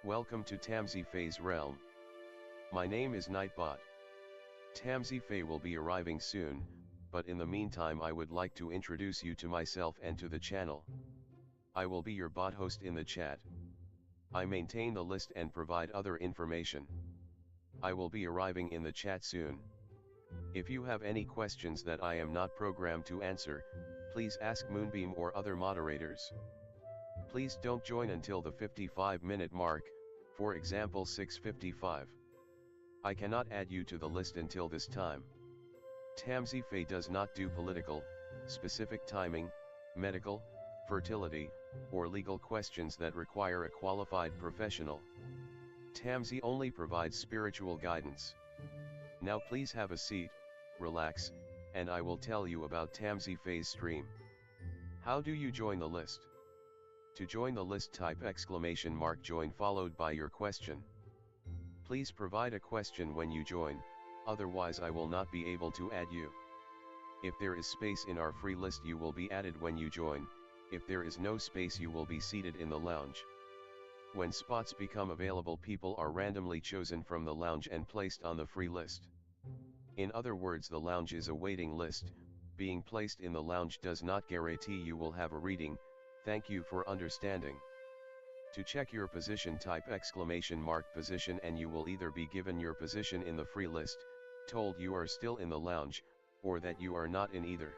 Welcome to Tamsyfae's realm. My name is Nightbot. Tamsyfae will be arriving soon, but in the meantime I would like to introduce you to myself and to the channel. I will be your bot host in the chat. I maintain the list and provide other information. I will be arriving in the chat soon. If you have any questions that I am not programmed to answer, please ask Moonbeam or other moderators. Please don't join until the 55-minute mark, for example 6:55. I cannot add you to the list until this time. Tamsyfae does not do political, specific timing, medical, fertility, or legal questions that require a qualified professional. Tamsy only provides spiritual guidance. Now please have a seat, relax, and I will tell you about Tamsyfae's stream. How do you join the list? To join the list, type !join followed by your question. Please provide a question when you join, otherwise I will not be able to add you. If there is space in our free list you will be added when you join. If there is no space you will be seated in the lounge. When spots become available, people are randomly chosen from the lounge and placed on the free list. In other words, the lounge is a waiting list. Being placed in the lounge does not guarantee you will have a reading. Thank you for understanding. To check your position, type !position and you will either be given your position in the free list, told you are still in the lounge, or that you are not in either.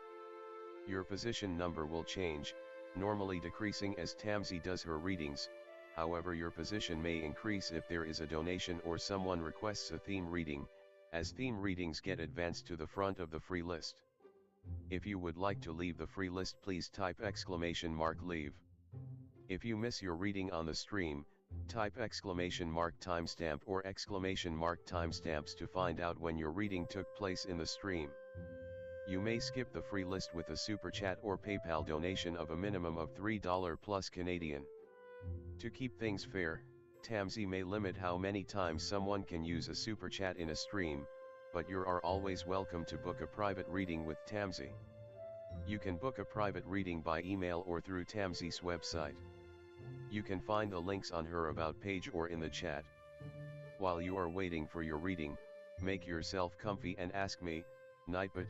Your position number will change, normally decreasing as Tamsy does her readings. However, your position may increase if there is a donation or someone requests a theme reading, as theme readings get advanced to the front of the free list. If you would like to leave the free list, please type !leave. If you miss your reading on the stream, type !timestamp or !timestamps to find out when your reading took place in the stream. You may skip the free list with a super chat or PayPal donation of a minimum of $3 plus Canadian. To keep things fair, Tamsy may limit how many times someone can use a super chat in a stream, but you are always welcome to book a private reading with Tamsy. You can book a private reading by email or through Tamsy's website. You can find the links on her about page or in the chat. While you are waiting for your reading, make yourself comfy and ask me, Nightbot,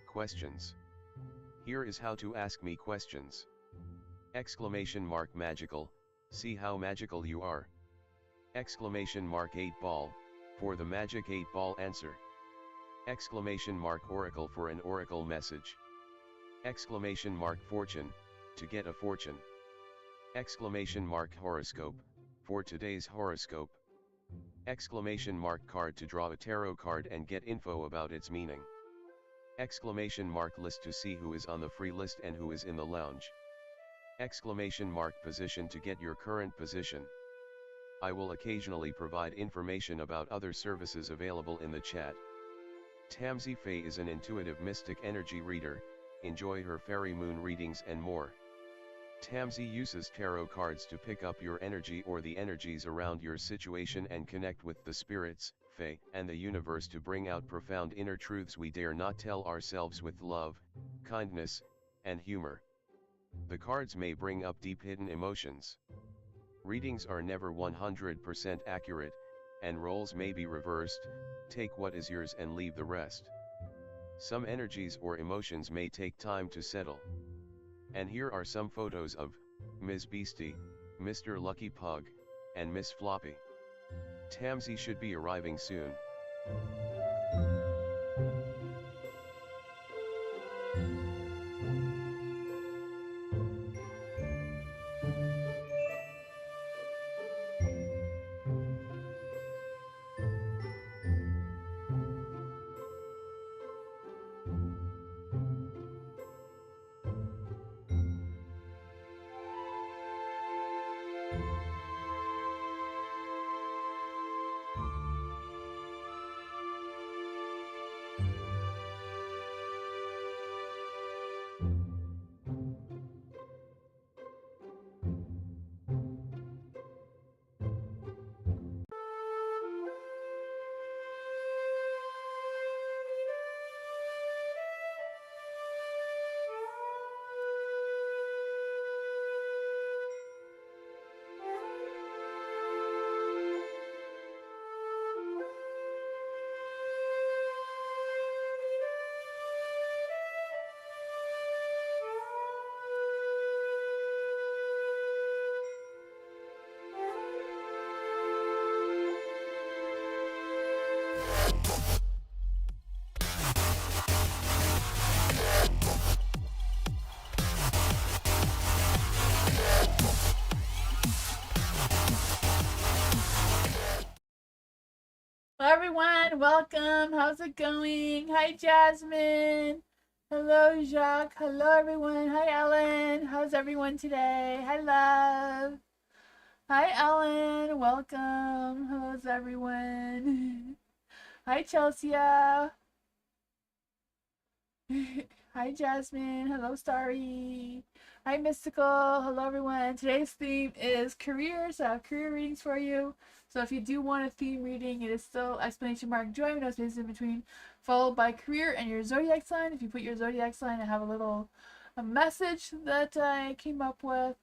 questions. Here is how to ask me questions. !magical, see how magical you are. !8ball, for the magic 8-ball answer. !oracle for an oracle message. !fortune, to get a fortune. !horoscope, for today's horoscope. !card to draw a tarot card and get info about its meaning. !list to see who is on the free list and who is in the lounge. !position to get your current position. I will occasionally provide information about other services available in the chat. Tamsyfae is an intuitive mystic energy reader. Enjoy her fairy moon readings and more. Tamsy uses tarot cards to pick up your energy or the energies around your situation and connect with the spirits, fae, and the universe to bring out profound inner truths we dare not tell ourselves with love, kindness, and humor. The cards may bring up deep hidden emotions. Readings are never 100% accurate, and roles may be reversed. Take what is yours and leave the rest. Some energies or emotions may take time to settle. And here are some photos of Ms. Beastie, Mr. Lucky Pug, and Miss Floppy. Tamsy should be arriving soon. Hello everyone, welcome. How's it going? Hi Jasmine. Hello Jacques. Hello everyone. Hi Ellen. How's everyone today? Hi love. Hi Ellen. Welcome. How's everyone? Hi Chelsea. Hi Jasmine. Hello Starry. Hi Mystical. Hello everyone. Today's theme is careers. I have career readings for you. So if you do want a theme reading, it is still exclamation mark join, no spaces in between, followed by career and your zodiac sign. If you put your zodiac sign, I have a message that I came up with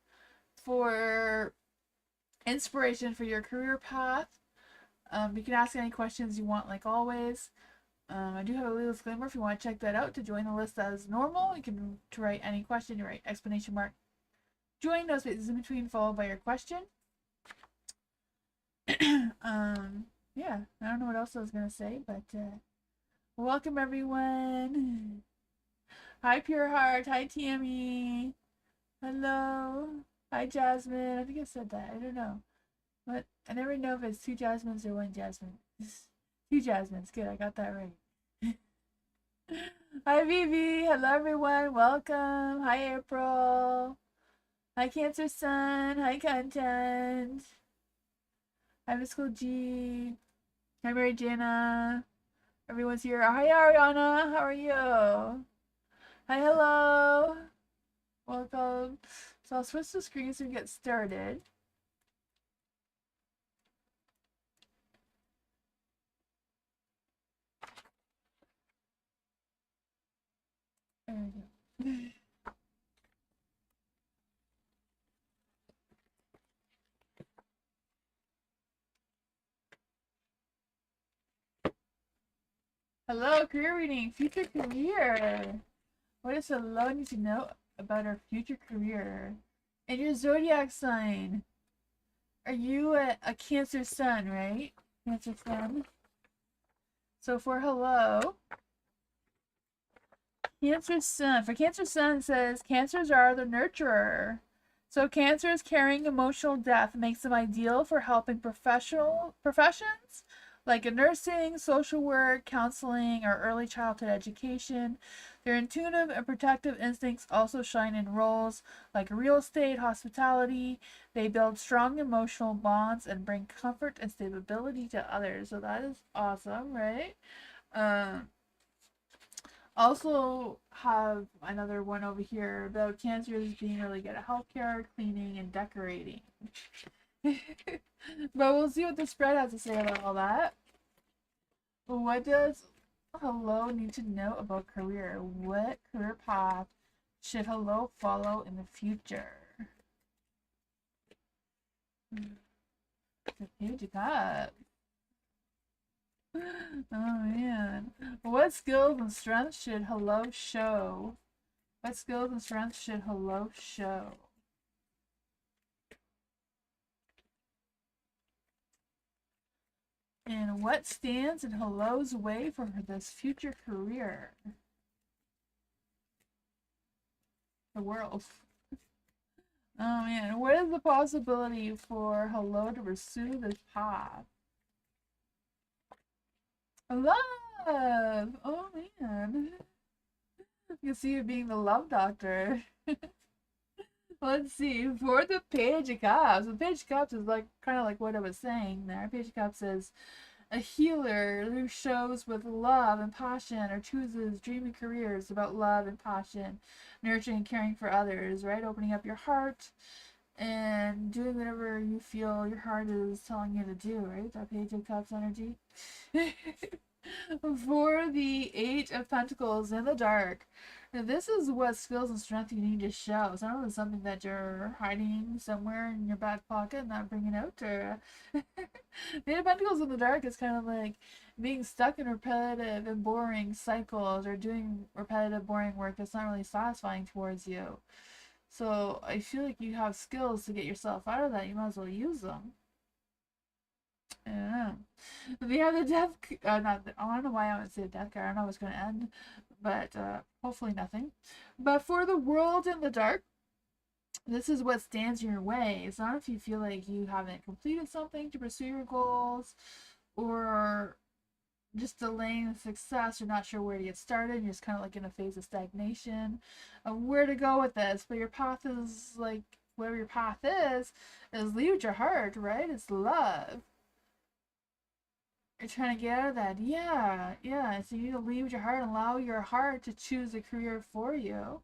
for inspiration for your career path. You can ask any questions you want, like always. I do have a little disclaimer if you want to check that out. To join the list as normal, you can to write any question, you write exclamation mark join, no spaces in between, followed by your question. Yeah, I don't know what else I was gonna say, but welcome everyone. Hi Pure Heart. Hi TME. Hello. Hi Jasmine. I think I said that. I don't know. But I never know if it's two Jasmines or one Jasmine. Two Jasmines. Good, I got that right. Hi Vivi. Hello everyone. Welcome. Hi April. Hi Cancer Sun. Hi Content. Hi Mystical G. Hi Mary Jana. Everyone's here. Hi Ariana. How are you? Hi, hello. Welcome. So I'll switch the screens and get started. There we go. Hello, career reading. Future career. What does hello need to know about our future career? And your zodiac sign. Are you a Cancer Sun, right? Cancer Sun. So for hello, Cancer Sun. For Cancer Sun says cancers are the nurturer. So cancers carrying emotional depth makes them ideal for helping professionals like nursing, social work, counseling, or early childhood education. Their intuitive and protective instincts also shine in roles like real estate, hospitality. They build strong emotional bonds and bring comfort and stability to others. So that is awesome, right? Um, Also have another one over here about cancers being really good at healthcare, cleaning, and decorating. But we'll see what the spread has to say about all that. What does hello need to know about career? What career path should hello follow in the future? The page of cups. Oh man. What skills and strengths should hello show? What skills and strengths should hello show? And what stands in hello's way for this future career? The world. Oh man, what is the possibility for hello to pursue this path? Love! Oh man. You can see you being the love doctor. Let's see. For the Page of Cups. The Page of Cups is like kind of like what I was saying there. Page of Cups is a healer who shows with love and passion or chooses dreamy careers about love and passion, nurturing and caring for others, right? Opening up your heart and doing whatever you feel your heart is telling you to do, right? That Page of Cups energy. For the Eight of Pentacles in the dark. Now, this is what skills and strength you need to show. So I don't know if it's something that you're hiding somewhere in your back pocket and not bringing out. Or the Eight of Pentacles in the dark is kind of like being stuck in repetitive and boring cycles or doing repetitive, boring work that's not really satisfying towards you. So I feel like you have skills to get yourself out of that. You might as well use them. I don't know. We have the death. Not. I don't know why I would say death card. I don't know what's going to end, but hopefully nothing. But for the world in the dark, this is what stands in your way. It's not if you feel like you haven't completed something to pursue your goals, or just delaying success. You're not sure where to get started. You're just kind of like in a phase of stagnation of where to go with this. But your path is like, whatever your path is lead with your heart, right? It's love. You're trying to get out of that. Yeah, yeah. So you need to lead with your heart and allow your heart to choose a career for you.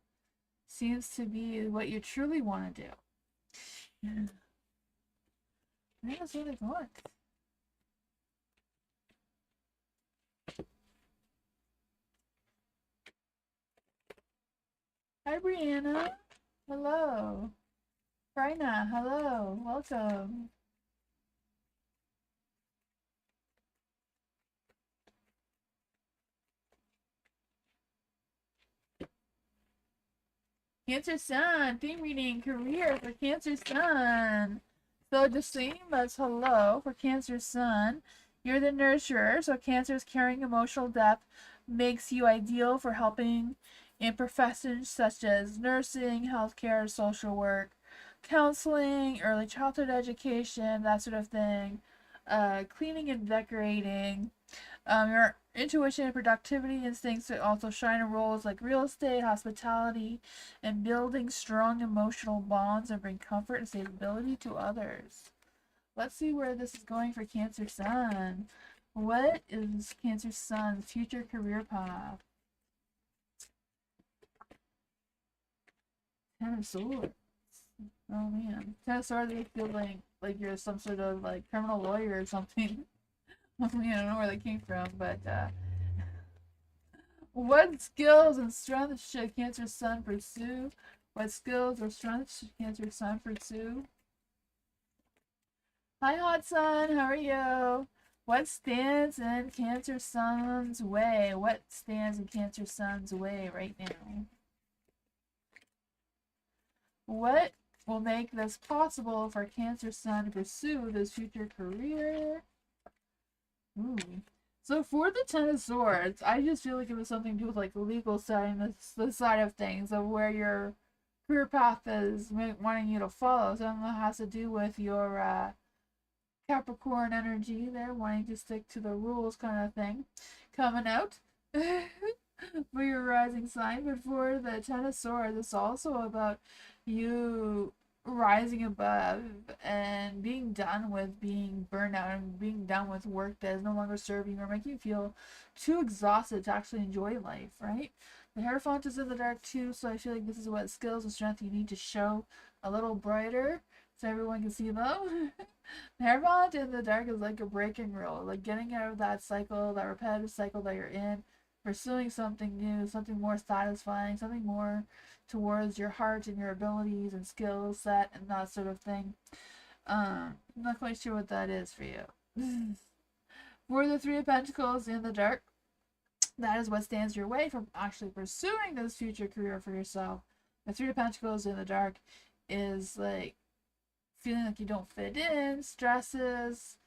Seems to be what you truly want to do. Yeah. That's really good. Hi, Brianna. Hello. Brina, hello. Welcome. Cancer Sun, theme reading, career for Cancer Sun. So just saying that's hello for Cancer Sun. You're the nurturer, so Cancer's carrying emotional depth makes you ideal for helping in professions such as nursing, healthcare, social work, counseling, early childhood education, that sort of thing. Cleaning and decorating. Your intuition and productivity instincts also shine in roles like real estate, hospitality, and building strong emotional bonds and bring comfort and stability to others. Let's see where this is going for Cancer Sun. What is Cancer Sun's future career path? Ten of Swords. Oh man. Ten of Swords, you feel like you're some sort of like criminal lawyer or something. I mean, I don't know where that came from, but what skills and strengths should Cancer Sun pursue? What skills or strengths should Cancer Sun pursue? Hi, Hot Sun. How are you? What stands in Cancer Sun's way? What stands in Cancer Sun's way right now? What will make this possible for Cancer Sun to pursue this future career? Ooh. So for the Ten of Swords, I just feel like it was something to do with like the legal side and the side of things of where your career path is wanting you to follow. Something that has to do with your Capricorn energy there, wanting to stick to the rules kind of thing coming out for your rising sign. But for the Ten of Swords, it's also about you rising above and being done with being burnt out and being done with work that is no longer serving you or making you feel too exhausted to actually enjoy life, right? The Hierophant is in the dark too, so I feel like this is what skills and strength you need to show a little brighter so everyone can see them. The Hierophant in the dark is like a breaking rule, like getting out of that cycle, that repetitive cycle that you're in, pursuing something new, something more satisfying, something more towards your heart and your abilities and skill set and that sort of thing. I'm not quite sure what that is for you. For the Three of Pentacles in the dark, that is what stands your way from actually pursuing this future career for yourself. The Three of Pentacles in the dark is like feeling like you don't fit in, stresses,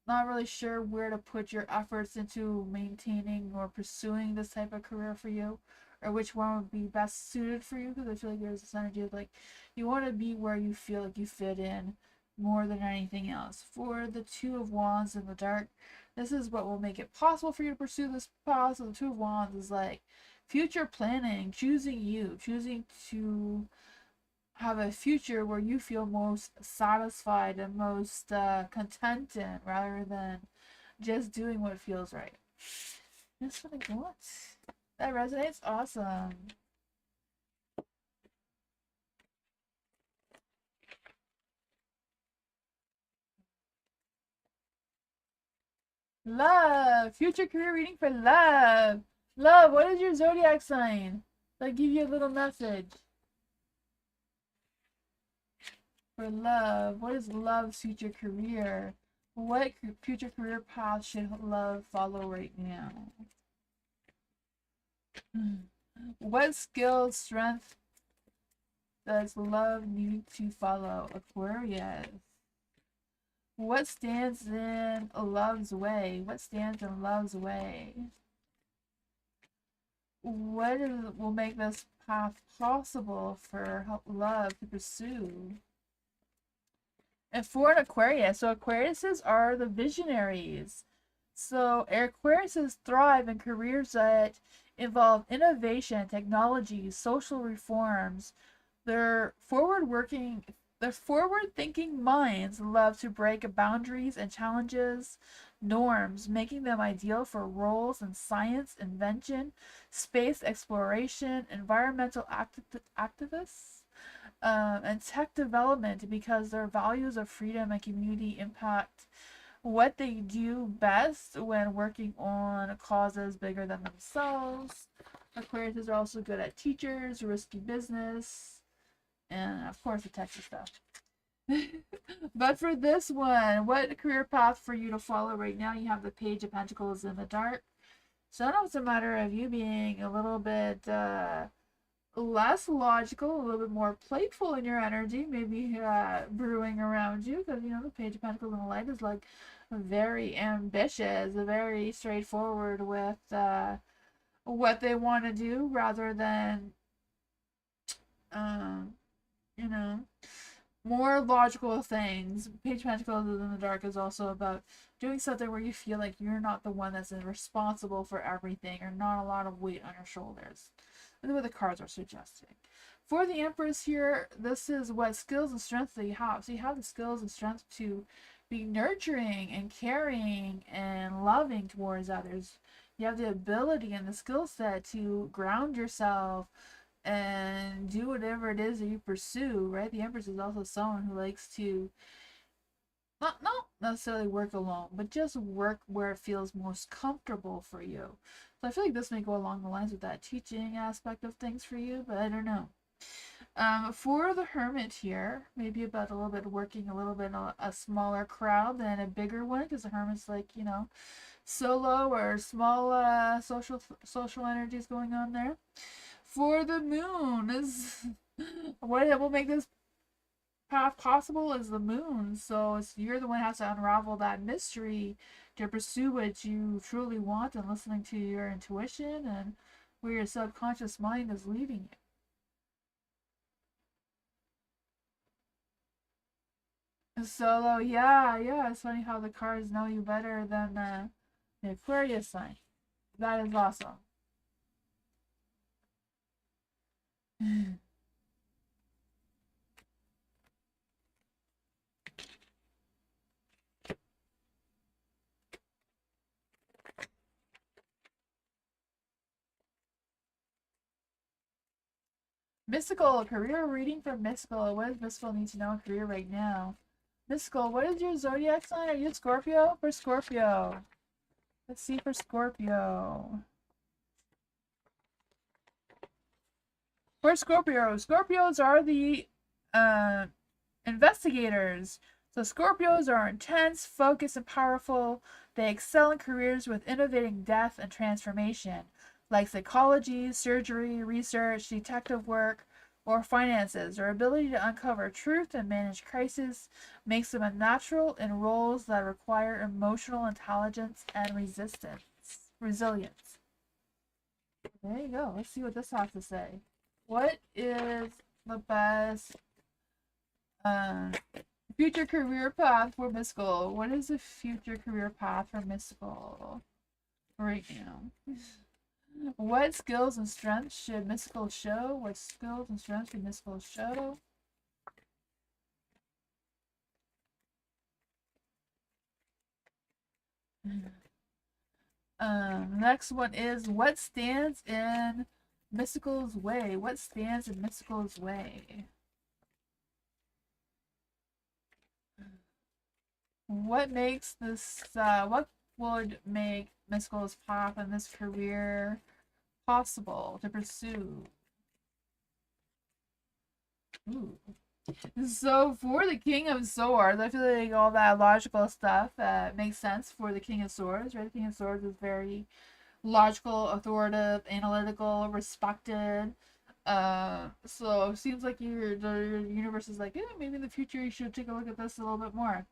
not really sure where to put your efforts into maintaining or pursuing this type of career for you, or which one would be best suited for you, because I feel like there's this energy of like you want to be where you feel like you fit in more than anything else. For the Two of Wands in the dark, this is what will make it possible for you to pursue this path. So the Two of Wands is like future planning, choosing you, choosing to have a future where you feel most satisfied and most content in, rather than just doing what feels right. That's what I want. That resonates. Awesome. Love. Future career reading for love. Love, what is your zodiac sign? I'll give you a little message. For love, what is love's future career? What future career path should love follow right now? What skill, strength does love need to follow? Aquarius. What stands in love's way? What stands in love's way? What will make this path possible for love to pursue? And for an Aquarius, so Aquariuses are the visionaries. So Aquariuses thrive in careers that involve innovation, technology, social reforms. Their forward-working, their forward-thinking minds love to break boundaries and challenges norms, making them ideal for roles in science, invention, space exploration, environmental activists, and tech development because their values of freedom and community impact what they do best when working on causes bigger than themselves. Aquarius are also good at teachers, risky business, and of course the Texas stuff. But for this one, what career path for you to follow right now? You have the Page of Pentacles in the dark. So I know it's a matter of you being a little bit less logical, a little bit more playful in your energy, maybe brewing around you, because you know the Page of Pentacles in the light is like very ambitious, very straightforward with what they want to do, rather than um, you know, more logical things. Page of Pentacles in the dark is also about doing something where you feel like you're not the one that's responsible for everything, or not a lot of weight on your shoulders. That's what the cards are suggesting. For the Empress here, this is what skills and strengths that you have. So you have the skills and strength to be nurturing and caring and loving towards others. You have the ability and the skill set to ground yourself and do whatever it is that you pursue, right? The Empress is also someone who likes to not necessarily work alone, but just work where it feels most comfortable for you. So I feel like this may go along the lines with that teaching aspect of things for you, but I don't know. For the Hermit here, maybe about a little bit working a little bit in a smaller crowd than a bigger one, because the Hermit's like, you know, solo or small social energies going on there. For the Moon is what will make this path possible is the Moon. So you're the one who has to unravel that mystery to pursue what you truly want, and listening to your intuition and where your subconscious mind is leading you. So yeah, it's funny how the cards know you better than the Aquarius sign. That is awesome. Mystical, career reading for Mystical. What does Mystical need to know in career right now? Mystical, what is your zodiac sign? Are you Scorpio? For Scorpio. Let's see for Scorpio. For Scorpio, Scorpios are the investigators. So Scorpios are intense, focused, and powerful. They excel in careers with innovating death and transformation, like psychology, surgery, research, detective work, or finances. Their ability to uncover truth and manage crisis makes them a natural in roles that require emotional intelligence and resilience. There you go. Let's see what this has to say. What is the best um, future career path for Mystical? What is the future career path for Mystical right now? What skills and strengths should Mystical show? What skills and strengths should Mystical show? Next one is what stands in Mystical's way? What stands in Mystical's way? What makes this, what would make Mystical's path in this career possible to pursue? Ooh. So for the King of Swords, I feel like all that logical stuff makes sense for the King of Swords, right? The King of Swords is very logical, authoritative, analytical, respected. So it seems like your universe is like, yeah, maybe in the future you should take a look at this a little bit more.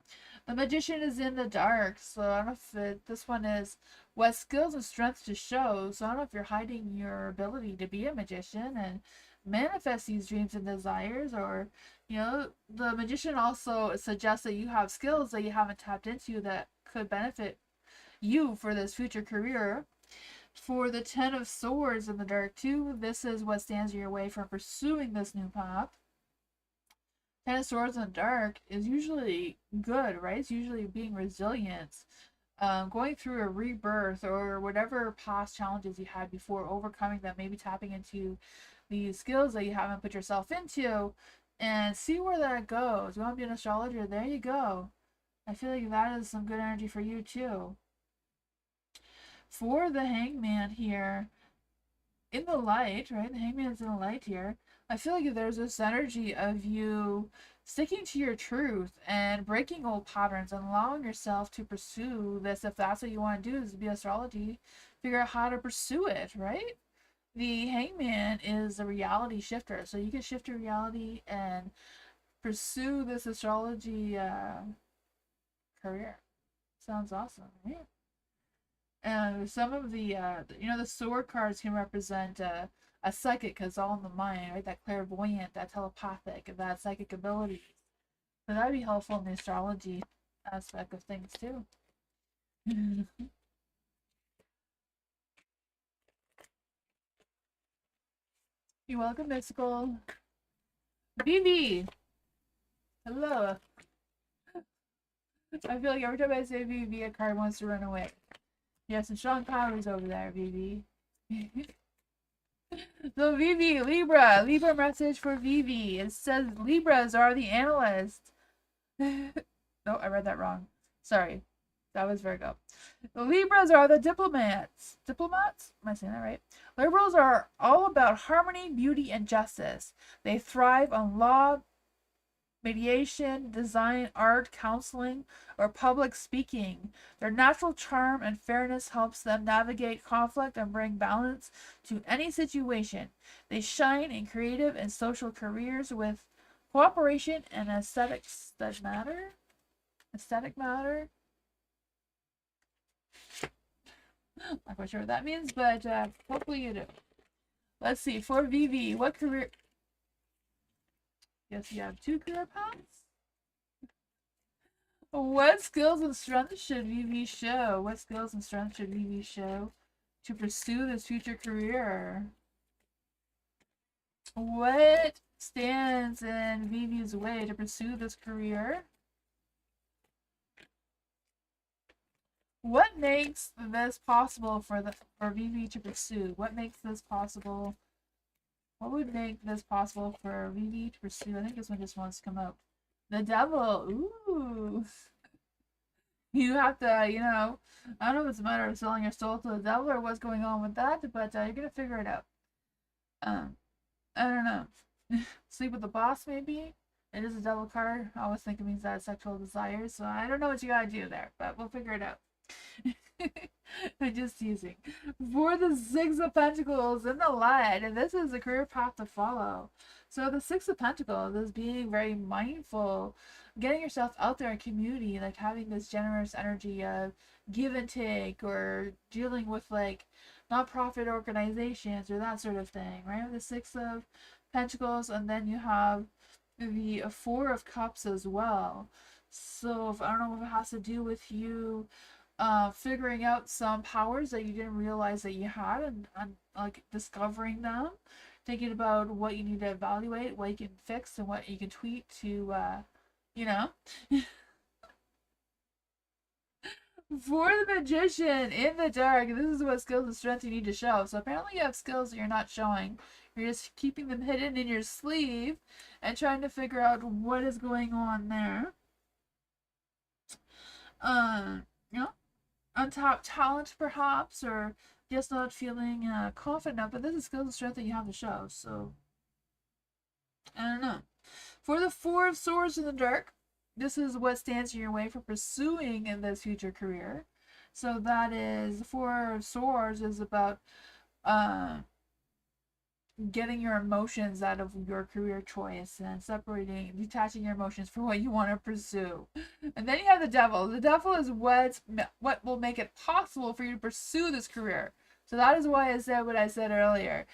The Magician is in the dark, so I don't know if this one is what skills and strengths to show. So I don't know if you're hiding your ability to be a magician and manifest these dreams and desires, or you know, the Magician also suggests that you have skills that you haven't tapped into that could benefit you for this future career. For the Ten of Swords in the dark too, this is what stands in your way from pursuing this new path. Ten of Swords in the dark is usually good, right? It's usually being resilient, going through a rebirth or whatever past challenges you had before, overcoming them, maybe tapping into these skills that you haven't put yourself into, and see where that goes. You want to be an astrologer? There you go. I feel like that is some good energy for you too. For the Hangman here, in the light, right? The Hangman's in the light here. I feel like there's this energy of you sticking to your truth and breaking old patterns and allowing yourself to pursue this. If that's what you want to do, is to be astrology, figure out how to pursue it, right? The Hangman is a reality shifter, so you can shift your reality and pursue this astrology career. Sounds awesome, right? And some of the the sword cards can represent a psychic, because all in the mind, right? That clairvoyant, that telepathic, that psychic ability. So that'd be helpful in the astrology aspect of things too. You're welcome, Mystical. BB! Hello. I feel like every time I say BB, a card wants to run away. You have some strong powers over there, BB. So Vivi, Libra message for Vivi. It says Libras are the analysts. No, I read that wrong. Sorry. That was Virgo. The Libras are the diplomats. Diplomats? Am I saying that right? Liberals are all about harmony, beauty, and justice. They thrive on law, mediation, design, art, counseling, or public speaking. Their natural charm and fairness helps them navigate conflict and bring balance to any situation. They shine in creative and social careers with cooperation and aesthetics that matter. Aesthetic matter. Not quite sure what that means, but hopefully you do. Let's see. For Vivi, what career? Yes, you have 2 career paths. What skills and strengths should Vivi show? What skills and strengths should Vivi show to pursue this future career? What stands in Vivi's way to pursue this career? What makes this possible for Vivi to pursue? What makes this possible? What would make this possible for Vivi to pursue? I think this one just wants to come out. The devil. Ooh. You have to, I don't know if it's a matter of selling your soul to the devil or what's going on with that, but you're going to figure it out. I don't know. Sleep with the boss, maybe? It is a devil card. I always think it means that sexual desires, so I don't know what you gotta do there, but we'll figure it out. I'm just teasing. For the Six of Pentacles in the light, and this is a career path to follow. So the Six of Pentacles is being very mindful, getting yourself out there in community, like having this generous energy of give and take, or dealing with like nonprofit organizations or that sort of thing, right? The Six of Pentacles, and then you have the Four of Cups as well. So if, I don't know if it has to do with you figuring out some powers that you didn't realize that you had, and like discovering them, thinking about what you need to evaluate, what you can fix, and what you can tweak to For the Magician in the dark, this is what skills and strength you need to show. So apparently you have skills that you're not showing. You're just keeping them hidden in your sleeve and trying to figure out what is going on there. Untapped talent perhaps, or just not feeling confident enough. But this is skills and strength that you have to show. So I don't know. For the Four of Swords in the dark, this is what stands in your way for pursuing in this future career. So that is, Four of Swords is about getting your emotions out of your career choice and detaching your emotions from what you want to pursue. And then you have the devil. The devil is what will make it possible for you to pursue this career. So that is why I said what I said earlier.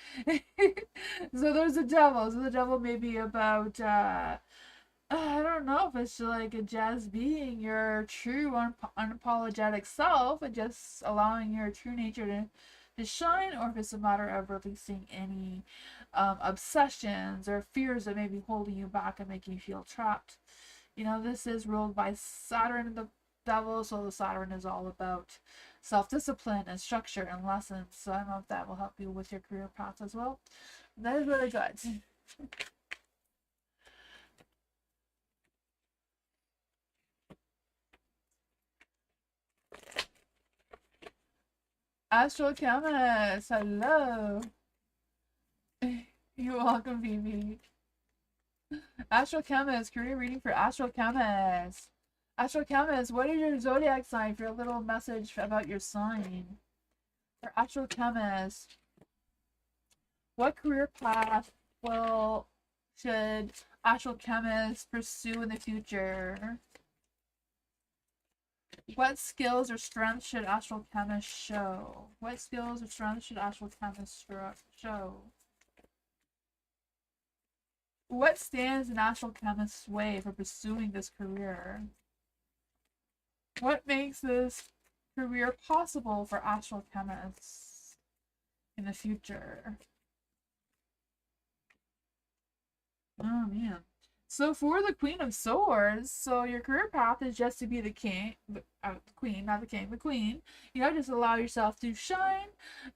So there's the devil. So the devil may be about I don't know if it's like a just being your true unapologetic self and just allowing your true nature to shine, or if it's a matter of releasing any obsessions or fears that may be holding you back and making you feel trapped. You know, this is ruled by Saturn and the devil, so the Saturn is all about self-discipline and structure and lessons. So I don't know if that will help you with your career path as well. That is really good. Astral Chemist, hello. You're welcome, Phoebe. Astral Chemist, career reading for Astral Chemist. Astral Chemist, what is your zodiac sign for a little message about your sign? For Astral Chemist, what career path should Astral Chemist pursue in the future? What skills or strengths should Astral Chemist show? What skills or strengths should Astral Chemist show? What stands in Astral Chemist's way for pursuing this career? What makes this career possible for Astral Chemists in the future? Oh man. So for the Queen of Swords, so your career path is just to be the king, queen, not the king, the queen. You know, just allow yourself to shine,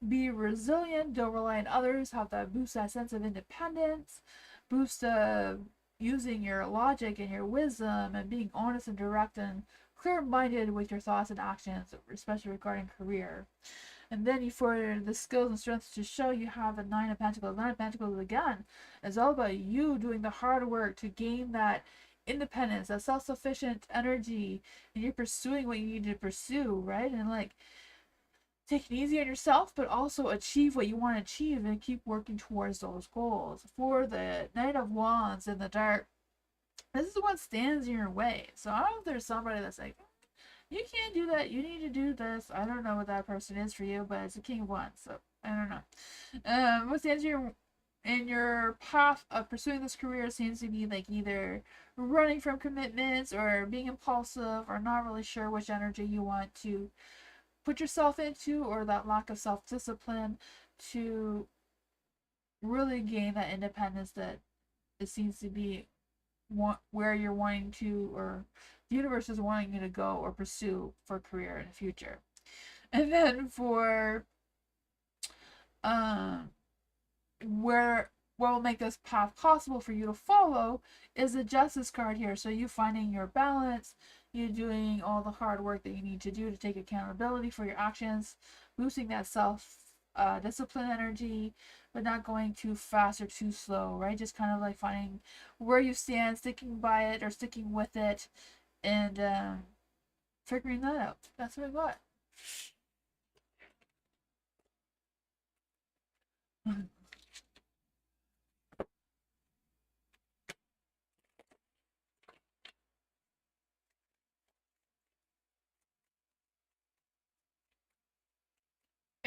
be resilient, don't rely on others, have that boost that sense of independence, boost using your logic and your wisdom and being honest and direct and clear-minded with your thoughts and actions, especially regarding career. And then for the skills and strengths to show, you have the Nine of Pentacles. Nine of Pentacles, again, is all about you doing the hard work to gain that independence, that self-sufficient energy, and you're pursuing what you need to pursue, right? And like, take it easy on yourself, but also achieve what you want to achieve and keep working towards those goals. For the Knight of Wands in the dark, this is what stands in your way. So I don't know if there's somebody that's like, you can't do that, you need to do this. I don't know what that person is for you, but it's a King of Wands, so I don't know. What stands in your path of pursuing this career seems to be like either running from commitments or being impulsive or not really sure which energy you want to put yourself into, or that lack of self-discipline to really gain that independence that it seems to be where you're wanting to, or the universe is wanting you to go or pursue for a career in the future. And then for where what will make this path possible for you to follow is the Justice card here. So you finding your balance, you doing all the hard work that you need to do to take accountability for your actions, boosting that self discipline energy, but not going too fast or too slow, right? Just kind of like finding where you stand, sticking by it or sticking with it, and figuring that out. That's what I got.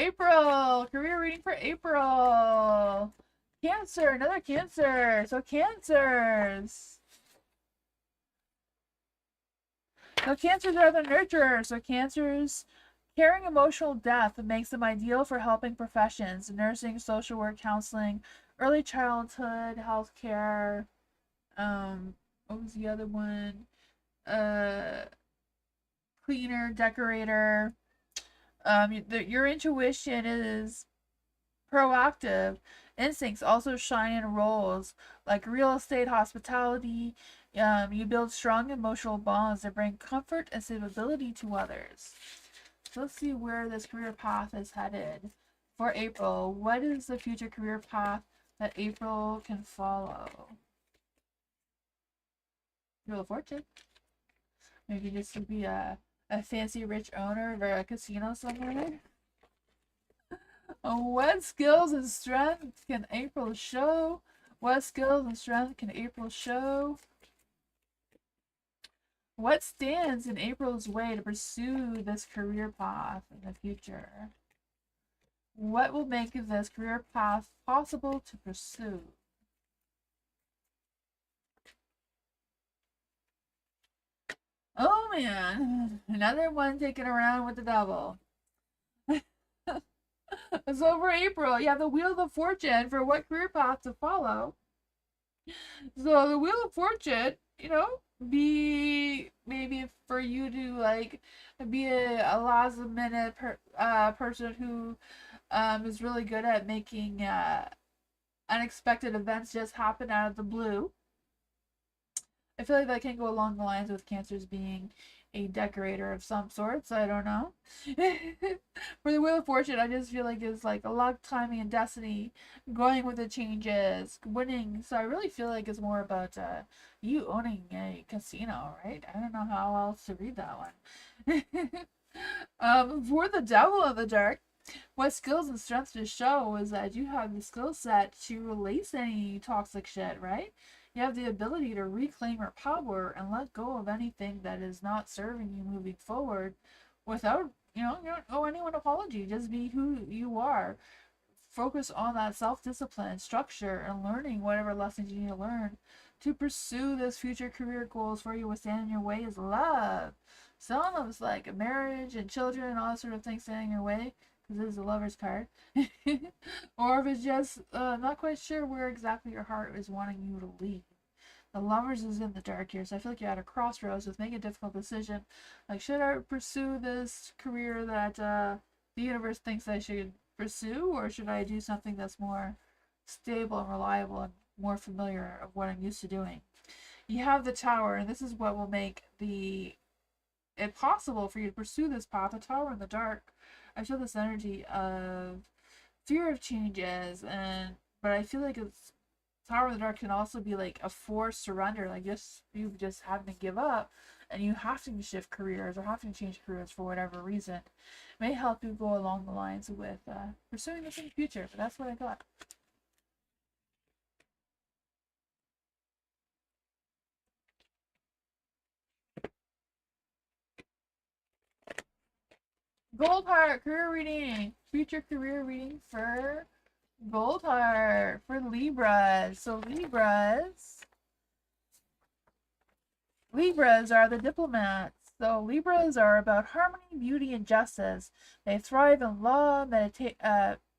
April! Career reading for April! Cancer! Another Cancer! So Cancers! So Cancers are the nurturers. So Cancers carrying emotional depth makes them ideal for helping professions, nursing, social work, counseling, early childhood, healthcare. What was the other one? Cleaner, decorator. Your intuition is proactive. Instincts also shine in roles like real estate, hospitality. You build strong emotional bonds that bring comfort and stability to others. So let's see where this career path is headed for April. What is the future career path that April can follow? Wheel of Fortune. Maybe this would be a fancy rich owner of a casino somewhere. What skills and strength can April show? What skills and strength can April show? What stands in April's way to pursue this career path in the future? What will make this career path possible to pursue? man. Another one taken around with the devil. So for April, you have the Wheel of Fortune for what career path to follow. So the Wheel of Fortune, be maybe for you to like be a last minute person who is really good at making unexpected events just happen out of the blue. I feel like that can go along the lines with Cancers being a decorator of some sorts. I don't know. For the Wheel of Fortune, I just feel like it's like a luck, timing, and destiny, going with the changes, winning. So I really feel like it's more about you owning a casino, right? I don't know how else to read that one. For the Devil of the Dark, what skills and strengths to show is that you have the skill set to release any toxic shit, right? You have the ability to reclaim your power and let go of anything that is not serving you moving forward without, you don't owe anyone an apology. Just be who you are. Focus on that self-discipline, structure, and learning whatever lessons you need to learn to pursue this future career goals for you. What stand in your way is love. Some of it's like a marriage and children and all that sort of things standing in your way, because this is a lover's card. Or if it's just not quite sure where exactly your heart is wanting you to lead. The Lovers is in the dark here, so I feel like you're at a crossroads with making a difficult decision. Like, should I pursue this career that the universe thinks I should pursue, or should I do something that's more stable and reliable and more familiar of what I'm used to doing? You have the Tower, and this is what will make it possible for you to pursue this path. The Tower in the dark. I feel this energy of fear of changes, but I feel like it's Tower of the Dark can also be like a forced surrender, like you just having to give up, and you have to shift careers or having to change careers for whatever reason. It may help you go along the lines with pursuing this in the future. But that's what I got. Gold Heart career reading, future career reading for Gold Heart for Libras. So Libras are the diplomats. So Libras are about harmony, beauty, and justice. They thrive in law,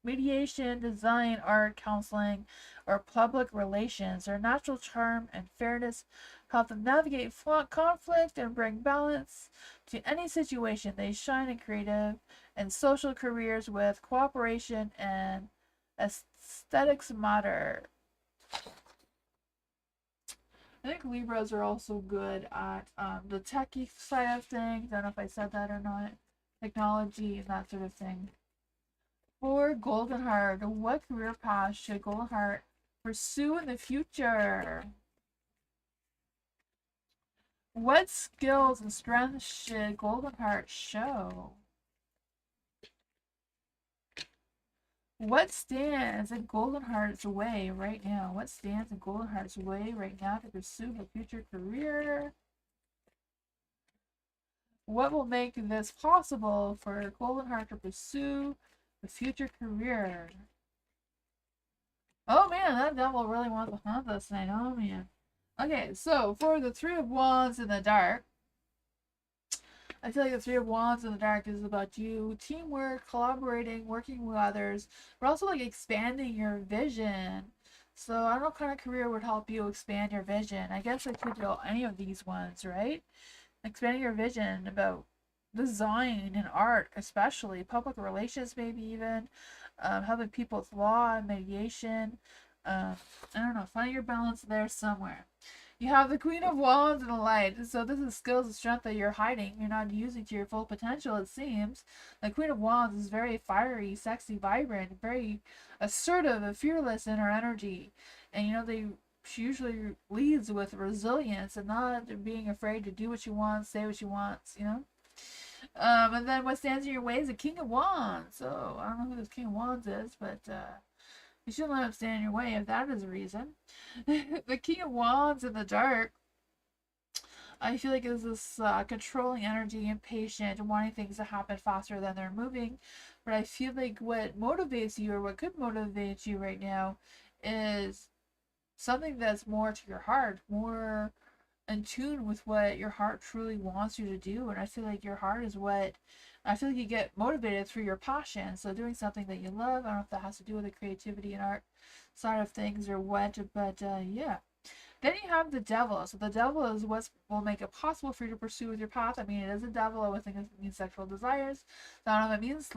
mediation, design, art, counseling, or public relations. Their natural charm and fairness help them navigate conflict and bring balance to any situation. They shine in creative and social careers with cooperation and aesthetics matter. I think Libras are also good at the techie side of things. I don't know if I said that or not. Technology and that sort of thing. For Golden Heart, what career path should Golden Heart pursue in the future? What skills and strengths should Golden Heart show? What stands in Golden Heart's way right now? What stands in Golden Heart's way right now to pursue a future career? What will make this possible for Golden Heart to pursue the future career? Oh man, that devil really wants to hunt us tonight. Oh man. Okay, so for the Three of Wands in the dark, I feel like the Three of Wands in the dark is about you, teamwork, collaborating, working with others, but also like expanding your vision. So I don't know what kind of career would help you expand your vision. I guess I could do any of these ones, right? Expanding your vision about design and art, especially public relations, maybe even helping people with law and mediation. I don't know, find your balance there somewhere. You have the Queen of Wands and the Light. So this is skills and strength that you're hiding. You're not using to your full potential, it seems. The Queen of Wands is very fiery, sexy, vibrant, very assertive and fearless in her energy. And she usually leads with resilience and not being afraid to do what she wants, say what she wants. And then what stands in your way is the King of Wands. So I don't know who this King of Wands is, but you shouldn't let him stand in your way if that is a reason. The King of Wands in the dark, I feel like is this controlling energy, impatient, wanting things to happen faster than they're moving. But I feel like what motivates you, or what could motivate you right now, is something that's more to your heart, more in tune with what your heart truly wants you to do. And I feel like your heart is what I feel like you get motivated through your passion. So doing something that you love, I don't know if that has to do with the creativity and art side of things or what, but yeah. Then you have the devil. So the devil is what will make it possible for you to pursue with your path. I mean, it is a devil. I would think it means sexual desires. So I don't know if it means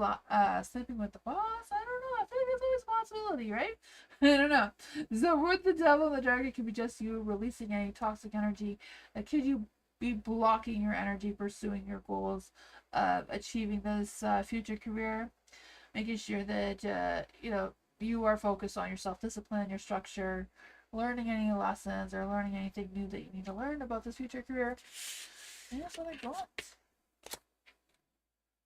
sleeping with the boss. I don't know. I feel like it's a responsibility, right? I don't know. So with the devil in the dark, it could be just you releasing any toxic energy. It could you be blocking your energy, pursuing your goals, achieving this future career, making sure that you are focused on your self-discipline, your structure, learning any lessons or learning anything new that you need to learn about this future career. And that's what I got.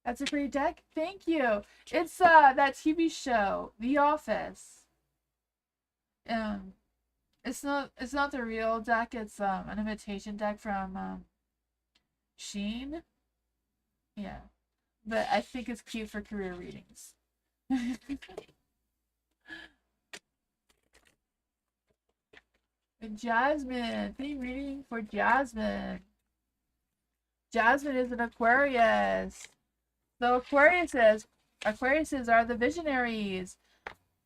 That's a great deck. Thank you. It's that TV show, The Office. It's not the real deck. It's an imitation deck from Sheen. Yeah, but I think it's cute for career readings. Jasmine, theme reading for Jasmine. Jasmine is an Aquarius. So Aquariuses are the visionaries.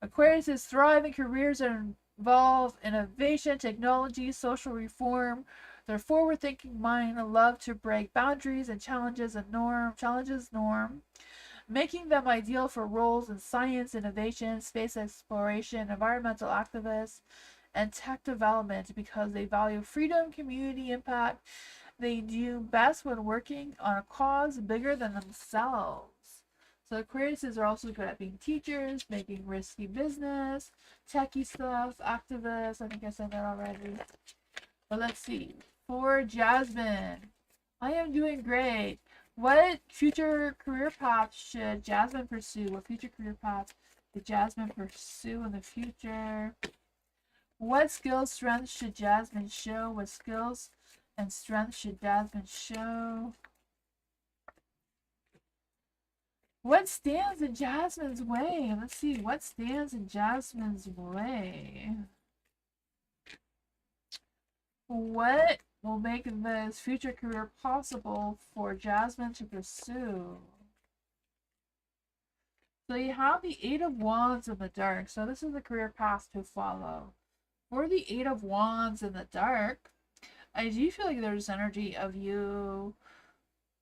Aquariuses thrive in careers that involve innovation, technology, social reform. Their forward-thinking mind love to break boundaries and challenges norm, making them ideal for roles in science, innovation, space exploration, environmental activists, and tech development because they value freedom, community impact. They do best when working on a cause bigger than themselves. So Aquariuses are also good at being teachers, making risky business, techie stuff, activists. I think I said that already. But let's see. For Jasmine, I am doing great. What future career path should Jasmine pursue? What future career path should Jasmine pursue in the future? What skills, strengths should Jasmine show? What skills and strengths should Jasmine show? What stands in Jasmine's way? Let's see. What stands in Jasmine's way? What will make this future career possible for Jasmine to pursue? So you have the Eight of Wands in the dark. So this is the career path to follow. For the Eight of Wands in the dark, I do feel like there's energy of you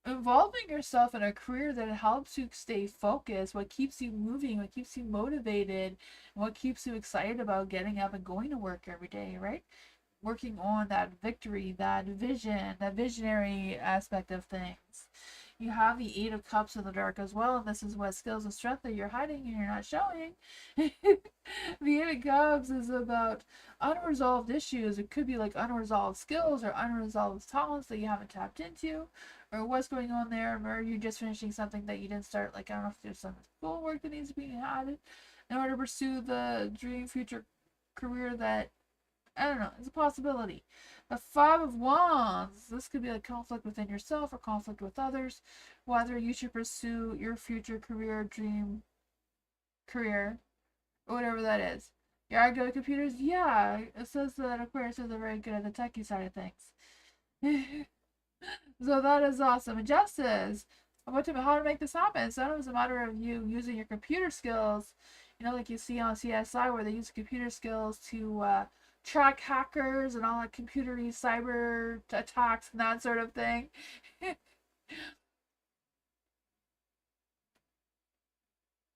involving yourself in a career that helps you stay focused, what keeps you moving, what keeps you motivated, what keeps you excited about getting up and going to work every day, right? Working on that victory, that vision, that visionary aspect of things. You have the Eight of Cups in the dark as well, and this is what skills and strength that you're hiding and you're not showing. The Eight of Cups is about unresolved issues. It could be like unresolved skills or unresolved talents that you haven't tapped into, or what's going on there, or you're just finishing something that you didn't start. Like, I don't know if there's some schoolwork that needs to be added in order to pursue the dream future career that, I don't know, it's a possibility. The Five of Wands, this could be a conflict within yourself or conflict with others, whether you should pursue your future career, dream career, or whatever that is. You are good at computers? Yeah, it says that Aquarius is very good at the techie side of things. So that is awesome. And Justice, how to make this happen? So it's a matter of you using your computer skills, like you see on CSI where they use computer skills to track hackers and all that computery cyber attacks and that sort of thing.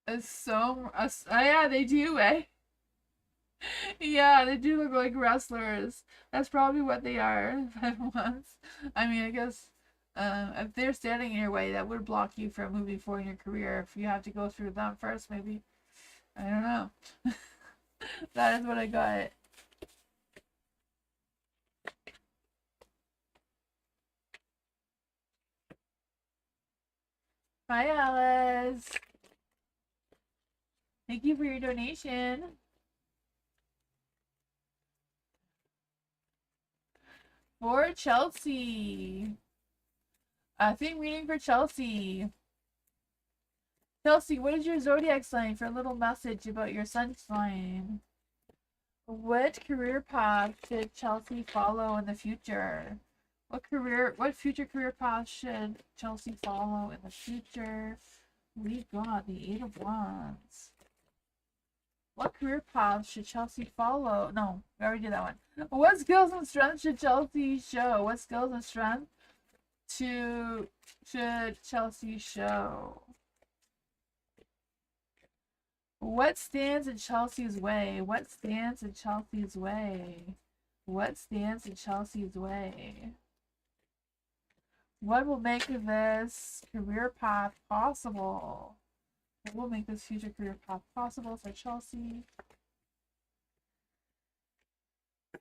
It's so yeah, they do, eh? Yeah, they do look like wrestlers. That's probably what they are. Once, I mean, I guess if they're standing in your way, that would block you from moving forward in your career. If you have to go through them first, maybe. I don't know. That is what I got. Hi, Alice. Thank you for your donation. For Chelsea. I think reading for Chelsea. Chelsea, what is your zodiac sign for a little message about your sun sign? What career path should Chelsea follow in the future? What future career path should Chelsea follow in the future? We got the Eight of Wands. What career path should Chelsea follow? No, we already did that one. What skills and strengths should Chelsea show? What skills and strengths should Chelsea show? What stands in Chelsea's way? What stands in Chelsea's way? What stands in Chelsea's way? What will make this career path possible? What will make this future career path possible for Chelsea?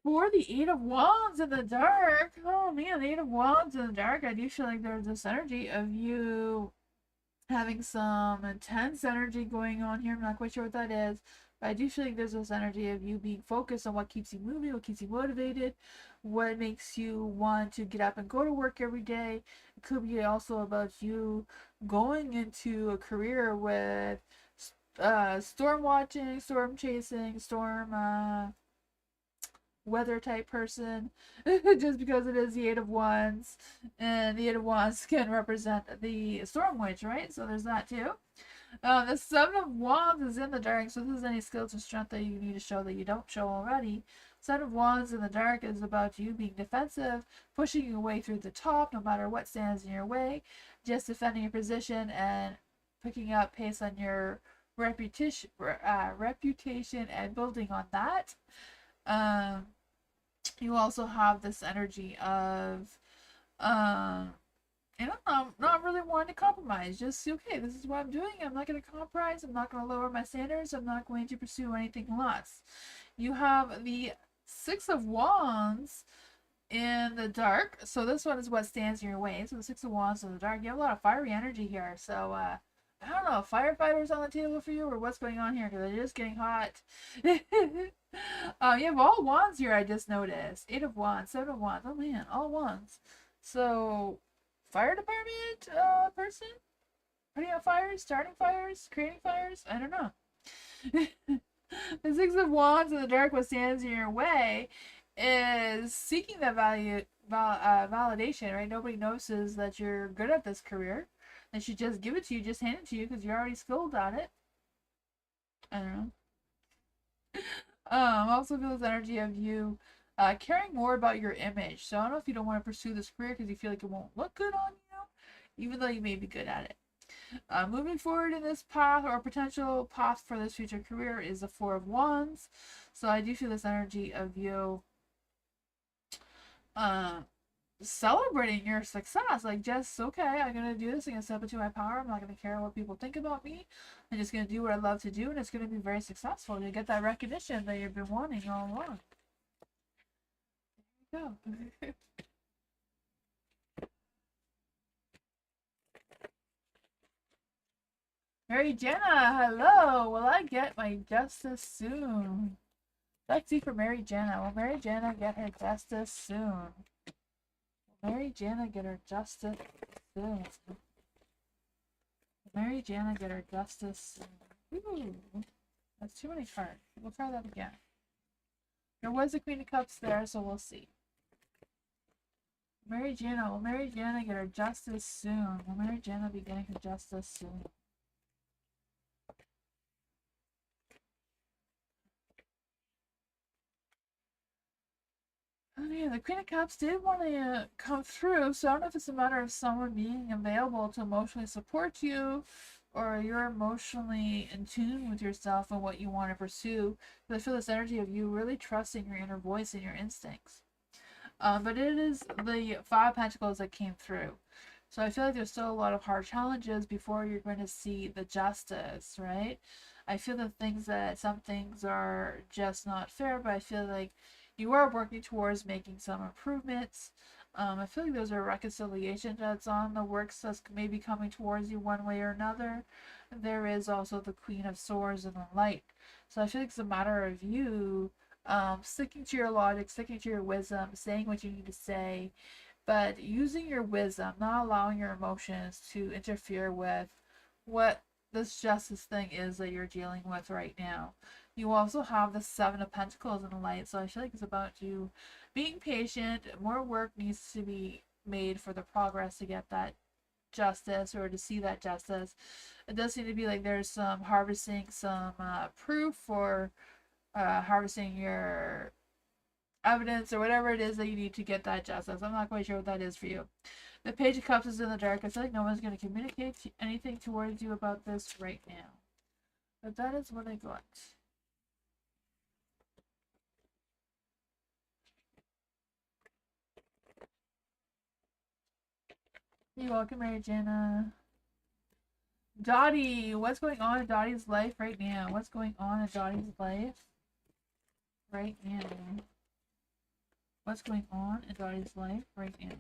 For the Eight of Wands in the dark. Oh man, the Eight of Wands in the dark. I do feel like there's this energy of you having some intense energy going on here. I'm not quite sure what that is. But I do feel like there's this energy of you being focused on what keeps you moving, what keeps you motivated, what makes you want to get up and go to work every day. It could be also about you going into a career with storm watching, storm chasing, storm weather type person, just because it is the Eight of Wands, and the Eight of Wands can represent the Storm Witch, right? So there's that too. The Seven of Wands is in the dark, so this is any skills and strength that you need to show that you don't show already. Seven of Wands in the dark is about you being defensive, pushing your way through the top, no matter what stands in your way, just defending your position and picking up pace on your reputation and building on that. You also have this energy of you know, I'm not really wanting to compromise. Just, okay, this is what I'm doing. I'm not going to compromise. I'm not going to lower my standards. I'm not going to pursue anything less. You have the Six of Wands in the dark. So this one is what stands in your way. So the Six of Wands in the dark. You have a lot of fiery energy here. So, I don't know, firefighters on the table for you, or what's going on here? Because it is getting hot. You have all wands here, I just noticed. Eight of Wands, Seven of Wands. Oh man, all wands. So, fire department person? Putting out fires, starting fires, creating fires? I don't know. The Six of Wands in the dark, what stands in your way, is seeking that validation, right? Nobody notices that you're good at this career. They should just give it to you, just hand it to you, because you're already skilled at it. I don't know. Also feel this energy of you caring more about your image. So I don't know if you don't want to pursue this career because you feel like it won't look good on you, even though you may be good at it. Moving forward in this path, or potential path for this future career, is the Four of Wands. So I do feel this energy of you celebrating your success. Like, just, okay, I'm gonna do this, I'm gonna step into my power, I'm not gonna care what people think about me, I'm just gonna do what I love to do, and it's gonna be very successful. You get that recognition that you've been wanting all along. There you go. Mary Jenna, hello. Will I get my justice soon? Let's see for Mary Jenna. Will Mary Jenna get her justice soon? Mary Jenna get her justice soon. Mary Jenna get her justice soon. Ooh, that's too many cards. We'll try that again. There was a Queen of Cups there, so we'll see. Mary Jenna, will Mary Jenna get her justice soon? Will Mary Jenna be getting her justice soon? Oh yeah, the Queen of Cups did want to come through, so I don't know if it's a matter of someone being available to emotionally support you, or you're emotionally in tune with yourself and what you want to pursue. But I feel this energy of you really trusting your inner voice and your instincts. But it is the Five of Pentacles that came through. So I feel like there's still a lot of hard challenges before you're going to see the justice, right? I feel that some things are just not fair, but I feel like you are working towards making some improvements. I feel like there's a reconciliation that's on the works that's maybe coming towards you one way or another. There is also the Queen of Swords and the Light. So I feel like it's a matter of you sticking to your logic, sticking to your wisdom, saying what you need to say, but using your wisdom, not allowing your emotions to interfere with what this justice thing is that you're dealing with right now. You also have the Seven of Pentacles in the light, so I feel like it's about you being patient. More work needs to be made for the progress to get that justice or to see that justice. It does seem to be like there's some harvesting some proof or harvesting your evidence or whatever it is that you need to get that justice. I'm not quite sure what that is for you. The Page of Cups is in the dark. I feel like no one's going to communicate anything towards you about this right now. But that is what I got. You're welcome, Mary Jana. Dottie, what's going on in Dottie's life right now? What's going on in Dottie's life right now? What's going on in Dottie's life right now?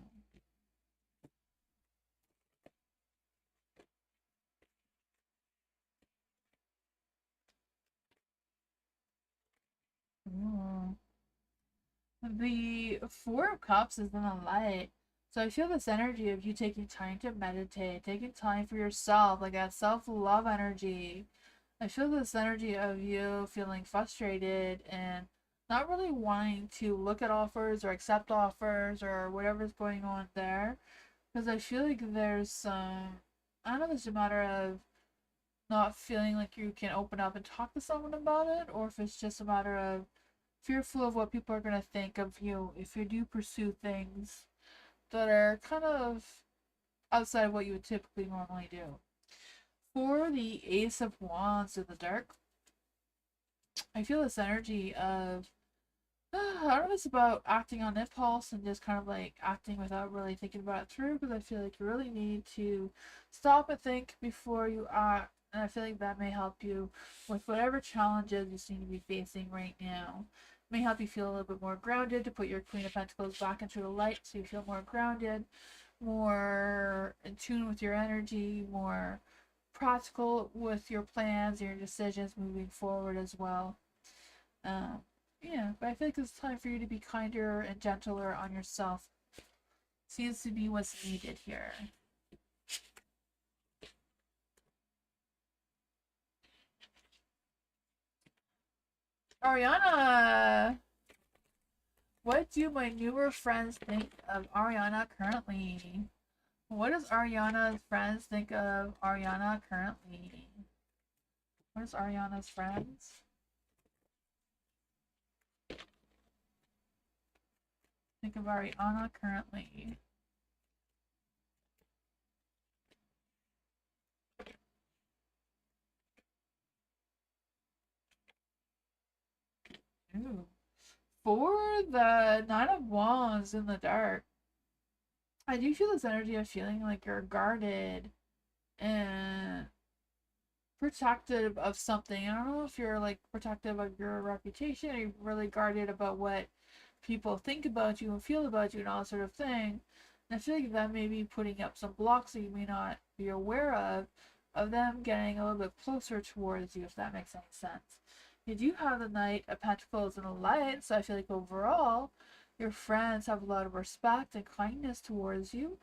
Ooh. The Four of Cups is in the light. So I feel this energy of you taking time to meditate, taking time for yourself, like that self-love energy. I feel this energy of you feeling frustrated and not really wanting to look at offers or accept offers or whatever's going on there. Because I feel like there's some, I don't know if it's a matter of not feeling like you can open up and talk to someone about it, or if it's just a matter of fearful of what people are going to think of you if you do pursue things that are kind of outside of what you would typically normally do. For the Ace of Wands in the dark, I feel this energy of I don't know if it's about acting on impulse and just kind of like acting without really thinking about it through, because I feel like you really need to stop and think before you act, and I feel like that may help you with whatever challenges you seem to be facing right now. It may help you feel a little bit more grounded, to put your Queen of Pentacles back into the light so you feel more grounded, more in tune with your energy, more practical with your plans, your decisions moving forward as well. Um, yeah, but I feel like it's time for you to be kinder and gentler on yourself. Seems to be what's needed here. Ariana! What do my newer friends think of Ariana currently? What does Ariana's friends think of Ariana currently? What is Ariana's friends think of Ariana currently? Ooh. For the Nine of Wands in the dark, I do feel this energy of feeling like you're guarded and protective of something. I don't know if you're like protective of your reputation, or you're really guarded about what people think about you and feel about you and all that sort of thing. And I feel like that may be putting up some blocks that you may not be aware of them getting a little bit closer towards you, if that makes any sense. You do have the Knight of Pentacles and the Light, so I feel like overall your friends have a lot of respect and kindness towards you.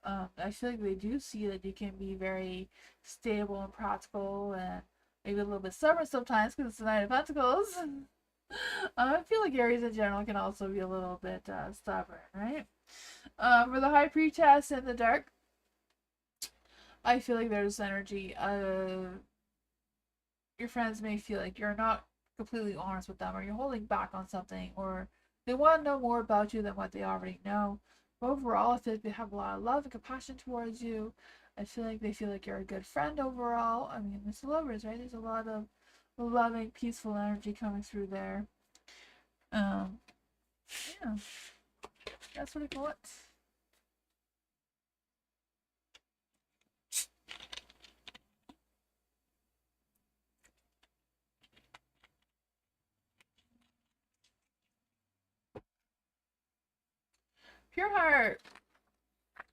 I feel like they do see that you can be very stable and practical and maybe a little bit stubborn sometimes because it's the Knight of Pentacles. I feel like Aries in general can also be a little bit stubborn, right? For the High Priestess in the dark, I feel like there's energy of your friends may feel like you're not completely honest with them, or you're holding back on something, or they want to know more about you than what they already know. But overall, I feel like they have a lot of love and compassion towards you. I feel like they feel like you're a good friend overall. I mean, it's the lovers, right? There's a lot of loving, peaceful energy coming through there. Um, yeah, that's what I got. Pure Heart.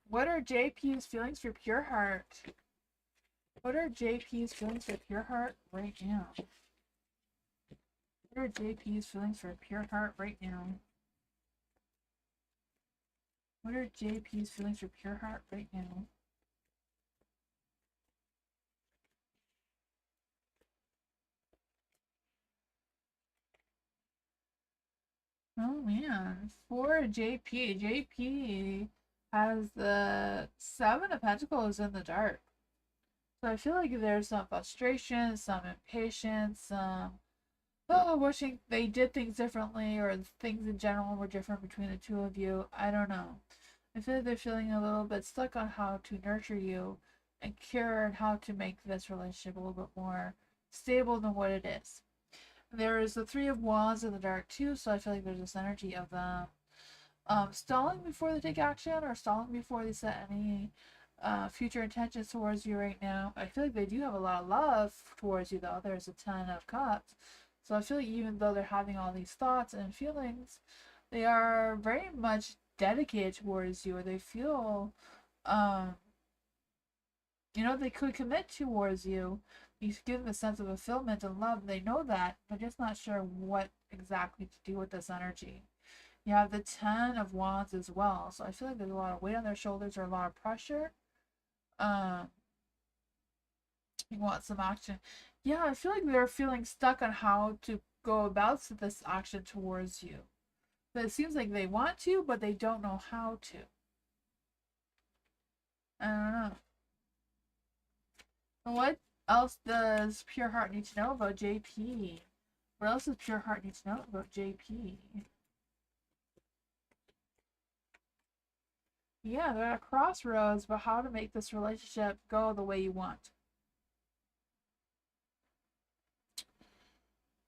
What are JP's feelings for Pure Heart? What are JP's feelings for Pure Heart right now? What are JP's feelings for Pure Heart right now? What are JP's feelings for Pure Heart right now? Oh man, for JP has the Seven of Pentacles in the dark. So I feel like there's some frustration, some impatience, some wishing they did things differently or things in general were different between the two of you. I don't know. I feel like they're feeling a little bit stuck on how to nurture you and care and how to make this relationship a little bit more stable than what it is. There is the Three of Wands in the dark too, so I feel like there's this energy of them stalling before they take action or stalling before they set any future intentions towards you right now. I feel like they do have a lot of love towards you though. There's a Ten of Cups. So I feel like even though they're having all these thoughts and feelings, they are very much dedicated towards you, or they feel um they could commit towards you. You give them a sense of fulfillment and love. They know that, but just not sure what exactly to do with this energy. You have the Ten of Wands as well. So I feel like there's a lot of weight on their shoulders or a lot of pressure. Um, you want some action. Yeah, I feel like they're feeling stuck on how to go about this action towards you. But it seems like they want to, but they don't know how to. I don't know. What else does Pure Heart need to know about JP? What else does Pure Heart need to know about JP? Yeah, they're at a crossroads about how to make this relationship go the way you want.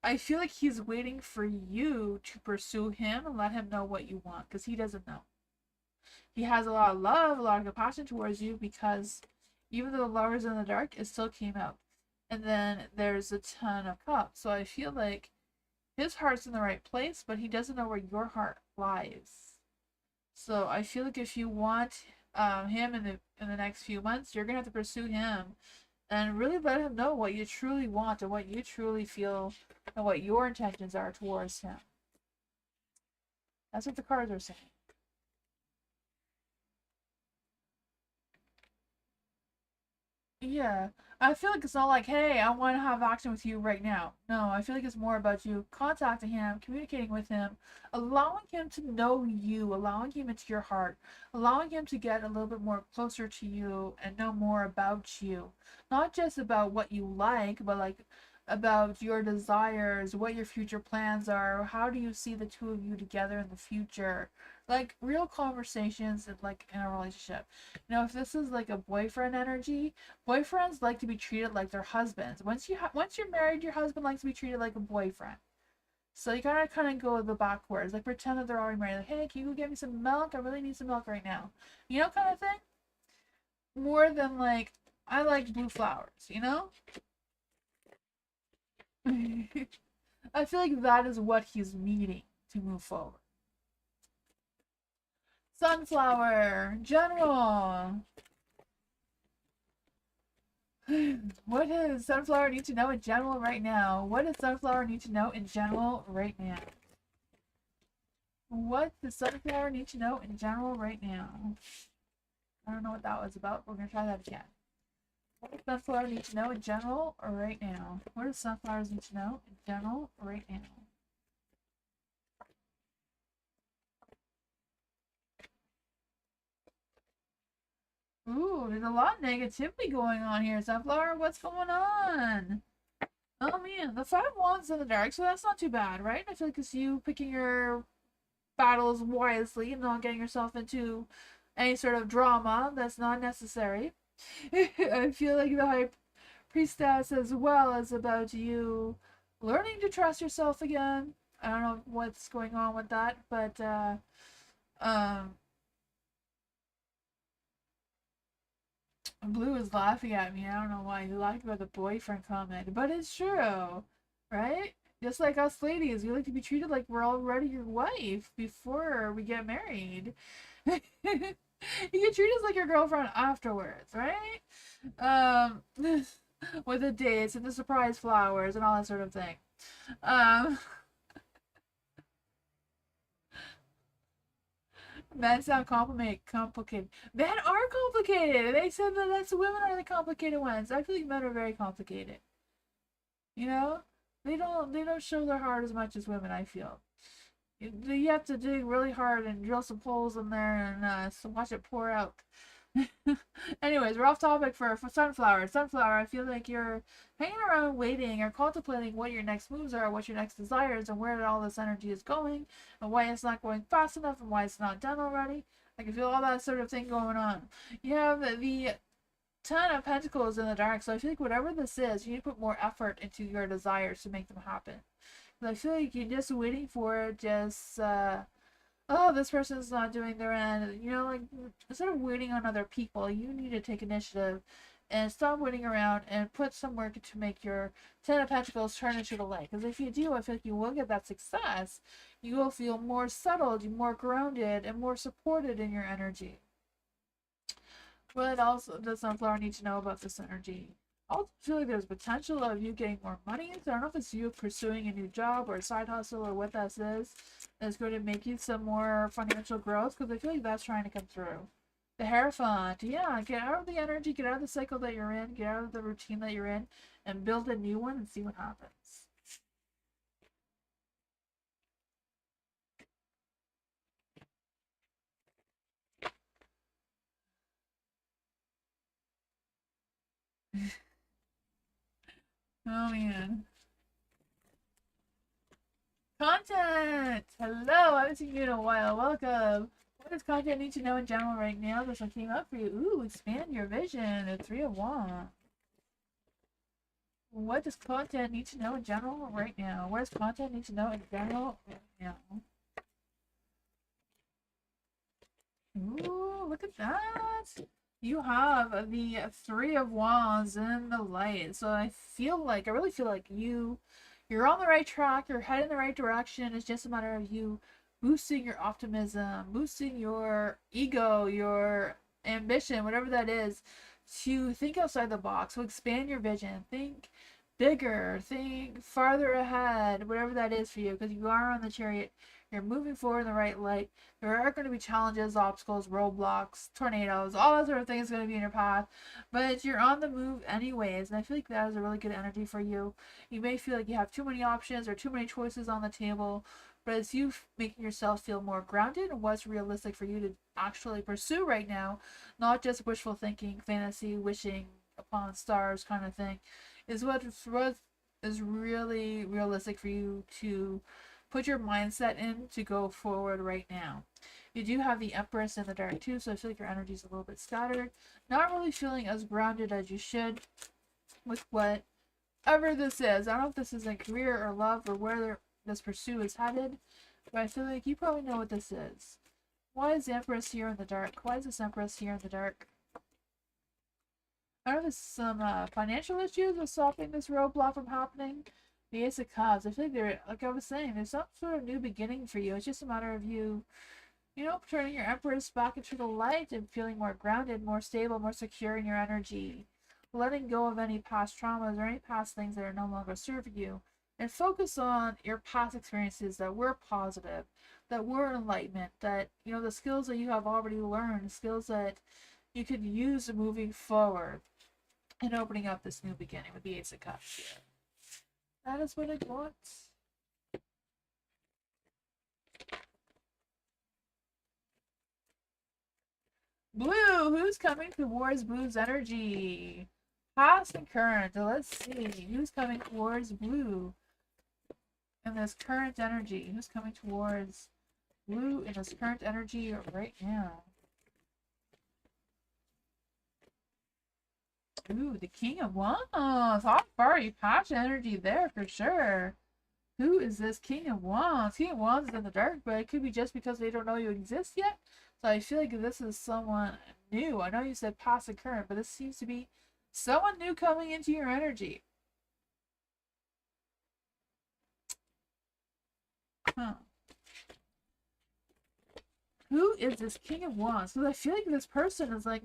I feel like he's waiting for you to pursue him and let him know what you want, because he doesn't know. He has a lot of love, a lot of compassion towards you, because even though the Lovers in the Dark, it still came out. And then there's a Ten of Cups. So I feel like his heart's in the right place, but he doesn't know where your heart lies. So I feel like if you want him in the next few months, you're gonna have to pursue him and really let him know what you truly want and what you truly feel and what your intentions are towards him. That's what the cards are saying. Yeah, I feel like it's not like, hey, I want to have action with you right now. No, I feel like it's more about you contacting him, communicating with him, allowing him to know you, allowing him into your heart, allowing him to get a little bit more closer to you and know more about you. Not just about what you like, but like about your desires, what your future plans are, how do you see the two of you together in the future? Like real conversations and like in a relationship. If this is like a boyfriend energy, boyfriends like to be treated like their husbands. Once you're married, your husband likes to be treated like a boyfriend. So you gotta kind of go the backwards, like pretend that they're already married. Like, hey, can you go get me some milk? I really need some milk right now. Kind of thing. More than like, I like blue flowers. I feel like that is what he's needing to move forward. Sunflower, general. What does Sunflower need to know in general right now? What does Sunflower need to know in general right now? What does Sunflower need to know in general right now? I don't know what that was about. We're going to try that again. What does Sunflower need to know in general right now? What does Sunflowers need to know in general right now? Ooh, there's a lot of negativity going on here, Sunflower. What's going on? Oh man, the Five Wands in the dark, so that's not too bad, right? I feel like it's you picking your battles wisely and not getting yourself into any sort of drama that's not necessary. I feel like the High Priestess as well is about you learning to trust yourself again. I don't know what's going on with that, but um Blue is laughing at me. I don't know why. He's laughing about the boyfriend comment, but it's true, right? Just like us ladies, we like to be treated like we're already your wife before we get married. You get treated as like your girlfriend afterwards, right? Um, with the dates and the surprise flowers and all that sort of thing. Um, Men sound complicated. Men are complicated. They said that women are the complicated ones. I feel like men are very complicated. You know, they don't show their heart as much as women. I feel. You have to dig really hard and drill some holes in there and so watch it pour out. Anyways, we're off topic for sunflower. Sunflower, I feel like you're hanging around waiting or contemplating what your next moves are, what your next desires, and where all this energy is going, and why it's not going fast enough, and why it's not done already. I can feel all that sort of thing going on. You have the Ten of Pentacles in the dark, so I feel like whatever this is, you need to put more effort into your desires to make them happen. I feel like you're just waiting for it, oh, this person's not doing their end. You know, like, instead of waiting on other people, you need to take initiative and stop waiting around and put some work to make your Ten of Pentacles turn into the light. Because if you do, I feel like you will get that success. You will feel more settled, more grounded, and more supported in your energy. What else does Sunflower need to know about this energy? I also feel like there's potential of you getting more money. So I don't know if it's you pursuing a new job or a side hustle or what this is that's going to make you some more financial growth, because I feel like that's trying to come through. The Hierophant, yeah, get out of the energy, get out of the cycle that you're in, get out of the routine that you're in, and build a new one and see what happens. Oh man. Content! Hello, I haven't seen you in a while. Welcome. What does content need to know in general right now? This one came up for you. Ooh, expand your vision. The Three of Wands. What does content need to know in general right now? What does content need to know in general right now? Ooh, look at that. You have the Three of Wands in the light. So I really feel like you're on the right track, you're heading in the right direction. It's just a matter of you boosting your optimism, boosting your ego, your ambition, whatever that is, to think outside the box, to expand your vision, think bigger, think farther ahead, whatever that is for you, because you are on the chariot. You're moving forward in the right light. There are going to be challenges, obstacles, roadblocks, tornadoes, all that sort of thing is going to be in your path. But you're on the move anyways, and I feel like that is a really good energy for you. You may feel like you have too many options or too many choices on the table, but it's you making yourself feel more grounded in what's realistic for you to actually pursue right now, not just wishful thinking, fantasy, wishing upon stars kind of thing, is what is really realistic for you to put your mindset in to go forward right now. You do have the Empress in the dark too, so I feel like your energy is a little bit scattered. Not really feeling as grounded as you should with whatever this is. I don't know if this is a career or love or where this pursuit is headed, but I feel like you probably know what this is. Why is the Empress here in the dark? Why is this Empress here in the dark? I don't know if there's some financial issues with stopping this roadblock from happening. The Ace of Cups. I think like I was saying, there's some sort of new beginning for you. It's just a matter of you, turning your Empress back into the light and feeling more grounded, more stable, more secure in your energy. Letting go of any past traumas or any past things that are no longer serving you. And focus on your past experiences that were positive, that were enlightenment, that, the skills that you have already learned, skills that you could use moving forward and opening up this new beginning with the Ace of Cups here. That is what I want. Blue, who's coming towards Blue's energy? Past and current. Let's see. Who's coming towards Blue in this current energy? Who's coming towards Blue in this current energy right now? Ooh, the King of Wands. Hot fiery passion energy there for sure. Who is this King of Wands? King of Wands is in the dark, but it could be just because they don't know you exist yet. So I feel like this is someone new. I know you said past and current, but this seems to be someone new coming into your energy. Huh. Who is this King of Wands? Because I feel like this person is like,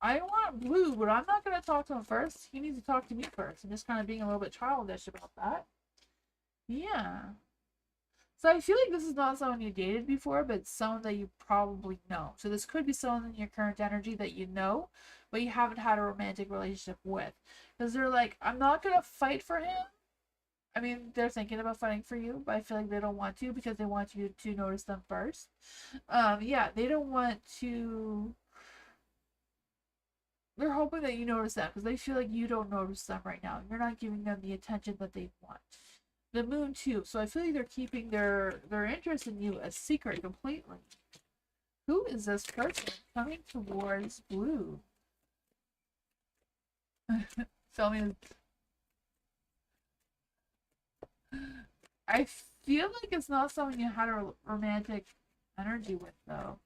I want Blue, but I'm not going to talk to him first. He needs to talk to me first. I'm just kind of being a little bit childish about that. Yeah. So I feel like this is not someone you dated before, but someone that you probably know. So this could be someone in your current energy that you know, but you haven't had a romantic relationship with. Because they're like, I'm not going to fight for him, I mean, they're thinking about fighting for you, but I feel like they don't want to because they want you to notice them first. Yeah, they don't want to. They're hoping that you notice them because they feel like you don't notice them right now. You're not giving them the attention that they want. The moon too. So I feel like they're keeping their interest in you a secret completely. Who is this person coming towards blue? Tell me. I feel like it's not someone you had a romantic energy with, though.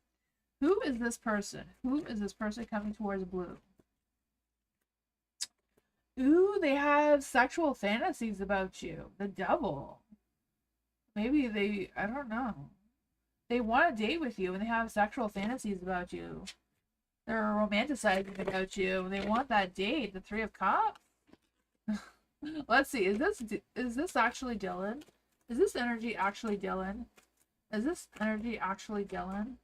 Who is this person? Who is this person coming towards blue? Ooh, they have sexual fantasies about you. The devil. Maybe they, I don't know. They want to date with you and they have sexual fantasies about you. They're romanticizing about you. They want that date. The Three of Cups. Let's see. Is this actually Dylan? Is this energy actually Dylan? Is this energy actually Dylan?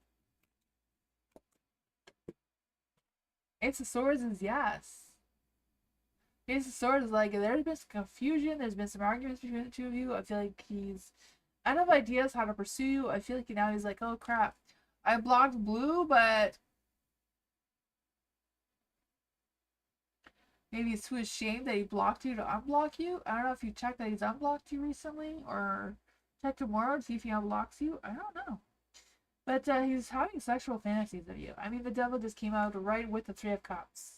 Ace of Swords is yes. Ace of Swords is like, there's been some confusion. There's been some arguments between the two of you. I feel like he's out of ideas how to pursue you. I feel like now he's like, oh crap. I blocked blue, but maybe it's to his shame that he blocked you to unblock you. I don't know if you checked that he's unblocked you recently or check tomorrow to see if he unblocks you. I don't know. But he's having sexual fantasies of you. I mean, the devil just came out right with the Three of Cups.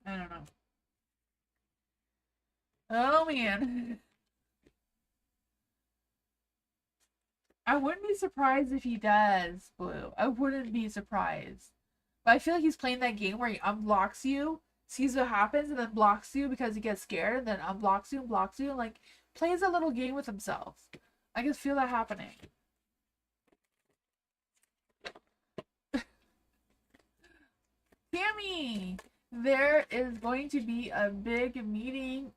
I don't know. Oh, man. I wouldn't be surprised if he does, Blue. I wouldn't be surprised. But I feel like he's playing that game where he unblocks you, sees what happens, and then blocks you because he gets scared, and then unblocks you and blocks you, and like plays a little game with himself. I can feel that happening. Tammy! There is going to be a big meeting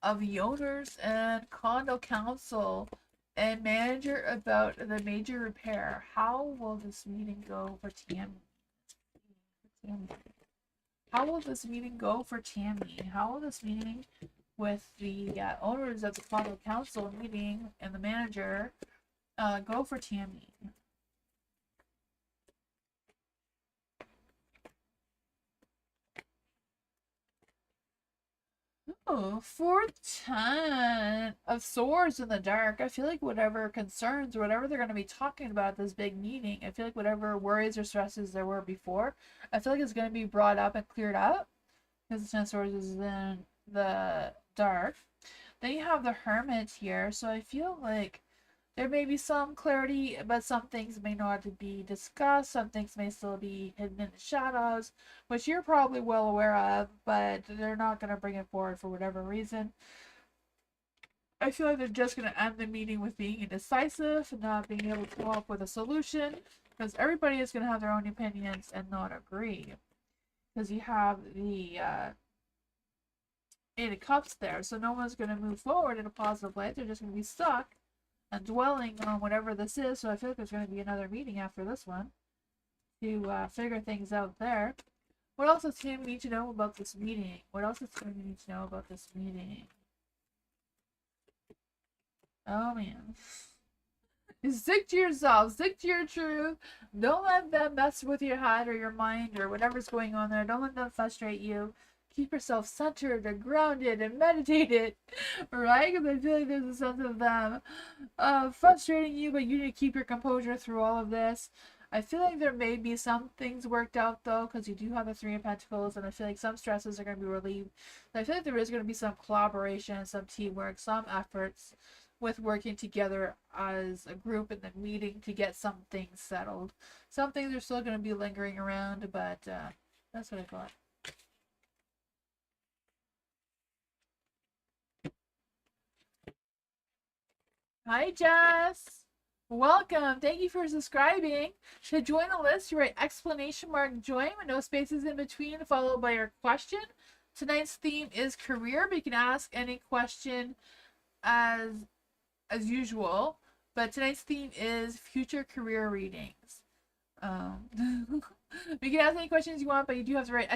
of the owners and condo council and manager about the major repair. How will this meeting go for Tammy? How will this meeting go for Tammy? How will this meeting with the owners of the condo council meeting and the manager go for Tammy? Oh, 410 of swords in the dark. I feel like whatever concerns, whatever they're going to be talking about at this big meeting, I feel like whatever worries or stresses there were before, I feel like it's going to be brought up and cleared up because the 10 of swords is in the dark. Then you have the hermit here, so I feel like there may be some clarity, but some things may not be discussed. Some things may still be hidden in the shadows, which you're probably well aware of, but they're not going to bring it forward for whatever reason. I feel like they're just going to end the meeting with being indecisive and not being able to come up with a solution, because everybody is going to have their own opinions and not agree. Because you have the Eight of Cups there, so no one's going to move forward in a positive light. They're just going to be stuck and dwelling on whatever this is. So I feel like there's going to be another meeting after this one to figure things out there. What else does Tammy need to know about this meeting? What else does Tammy need to know about this meeting? Oh man. Stick to yourself. Stick to your truth. Don't let them mess with your head or your mind or whatever's going on there. Don't let them frustrate you. Keep yourself centered and grounded and meditated, right? Because I feel like there's a sense of them frustrating you, but you need to keep your composure through all of this. I feel like there may be some things worked out though, because you do have the Three of Pentacles, and I feel like some stresses are going to be relieved. I feel like there is going to be some collaboration, some teamwork, some efforts with working together as a group in the meeting to get some things settled. Some things are still going to be lingering around, but that's what I got. Hi, Jess. Welcome. Thank you for subscribing. To join the list, you write !join with no spaces in between, followed by your question. Tonight's theme is career, but you can ask any question as usual. But tonight's theme is future career readings. You can ask any questions you want, but you do have to write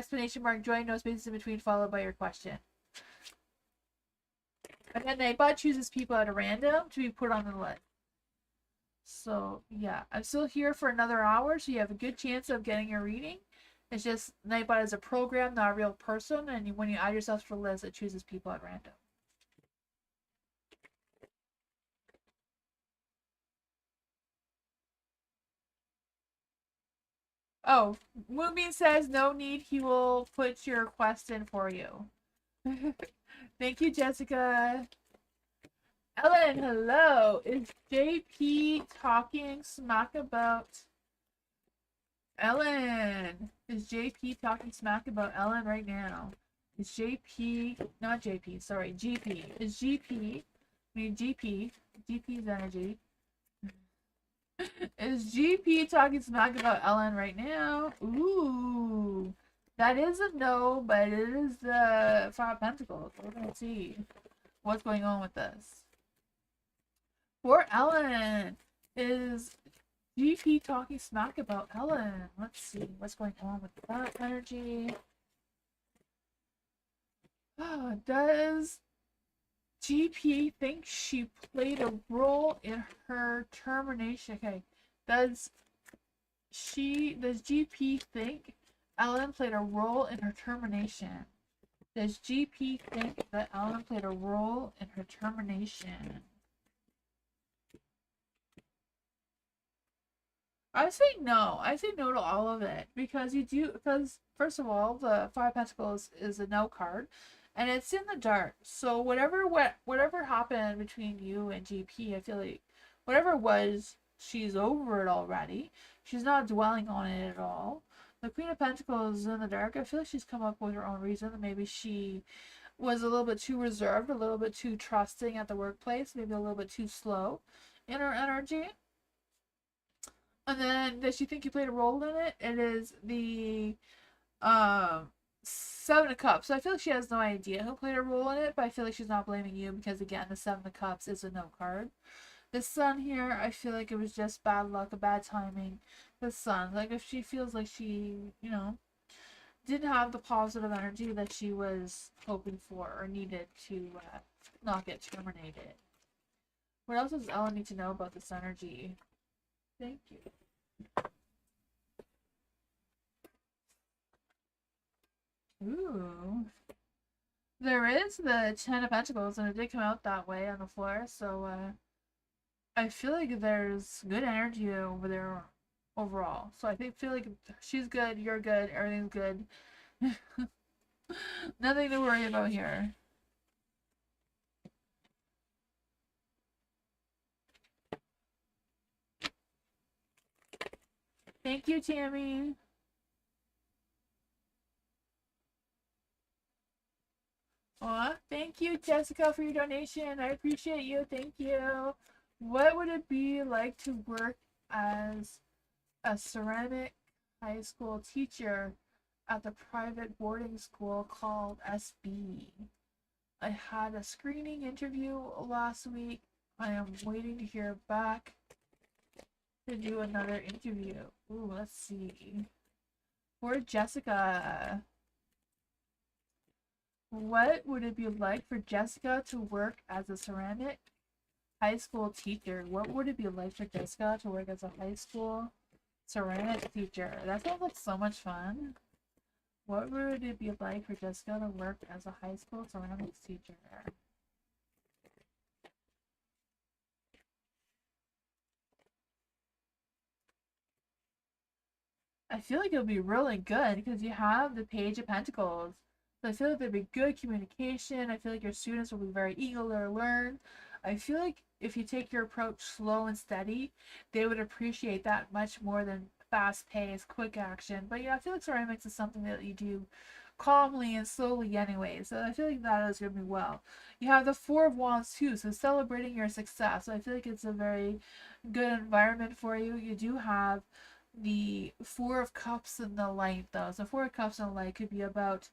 !join, no spaces in between, followed by your question. And then Nightbot chooses people at a random to be put on the list. So yeah, I'm still here for another hour, so you have a good chance of getting a reading. It's just Nightbot is a program, not a real person, and when you add yourself to the list, it chooses people at random. Oh, Moonbeam says no need, he will put your request in for you. Thank you, Jessica. Ellen, hello. Is JP talking smack about Ellen? Is JP talking smack about Ellen right now? Is JP, not JP, sorry, GP. Is GP, I mean GP's energy. Is GP talking smack about Ellen right now? Ooh. That is a no, but it is the Five of Pentacles. We're gonna see what's going on with this. For Ellen, is GP talking smack about Ellen? Let's see what's going on with that energy. Oh, does GP think she played a role in her termination? Okay, does GP think Ellen played a role in her termination? Does GP think that Ellen played a role in her termination? I say no. I say no to all of it because first of all, the Five of Pentacles is a no card, and it's in the dark. So whatever happened between you and GP, I feel like whatever it was, she's over it already. She's not dwelling on it at all. The Queen of Pentacles is in the dark. I feel like she's come up with her own reason. Maybe she was a little bit too reserved, a little bit too trusting at the workplace, maybe a little bit too slow in her energy. And then does she think you played a role in it? It is the Seven of Cups. So I feel like she has no idea who played a role in it, but I feel like she's not blaming you because again, the Seven of Cups is a no card. The Sun here, I feel like it was just bad luck, a bad timing. The Sun, like if she feels like she, didn't have the positive energy that she was hoping for or needed to not get terminated. What else does Ellen need to know about this energy? Thank you. Ooh. There is the Ten of Pentacles, and it did come out that way on the floor, so I feel like there's good energy over there overall. So feel like she's good, you're good, everything's good. Nothing to worry about here. Thank you, Tammy. Aw, thank you, Jessica, for your donation. I appreciate you. Thank you. What would it be like to work as a ceramic high school teacher at the private boarding school called SB? I had a screening interview last week. I am waiting to hear back to do another interview. Ooh, let's see. For Jessica. What would it be like for Jessica to work as a ceramic high school teacher? What would it be like for Jessica to work as a high school ceramic teacher? That sounds like so much fun. What would it be like for Jessica to work as a high school ceramics teacher? I feel like it would be really good because you have the Page of Pentacles. So I feel like there'd be good communication. I feel like your students will be very eager to learn. I feel like if you take your approach slow and steady, they would appreciate that much more than fast paced, quick action. But yeah, I feel like ceramics is something that you do calmly and slowly anyway. So I feel like that is going to be well. You have the Four of Wands too, so celebrating your success. So I feel like it's a very good environment for you. You do have the Four of Cups in the light though. So Four of Cups in the light could be about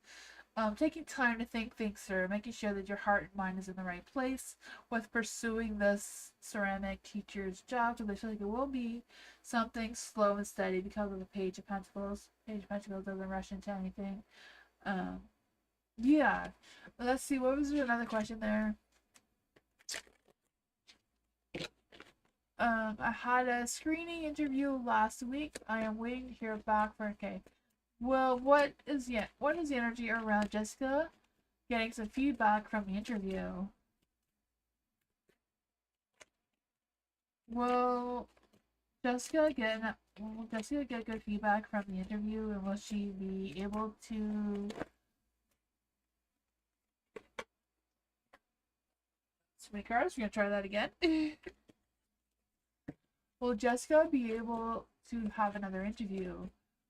taking time to think things through, making sure that your heart and mind is in the right place with pursuing this ceramic teacher's job. So I feel like it will be something slow and steady because of the Page of Pentacles. Page of Pentacles doesn't rush into anything. Yeah. Let's see, what was there another question there? I had a screening interview last week. I am waiting to hear back for, okay. Well, what is the energy around Jessica getting some feedback from the interview? Will Jessica get good feedback from the interview, and will she be able to swing cards? We're gonna try that again. Will Jessica be able to have another interview?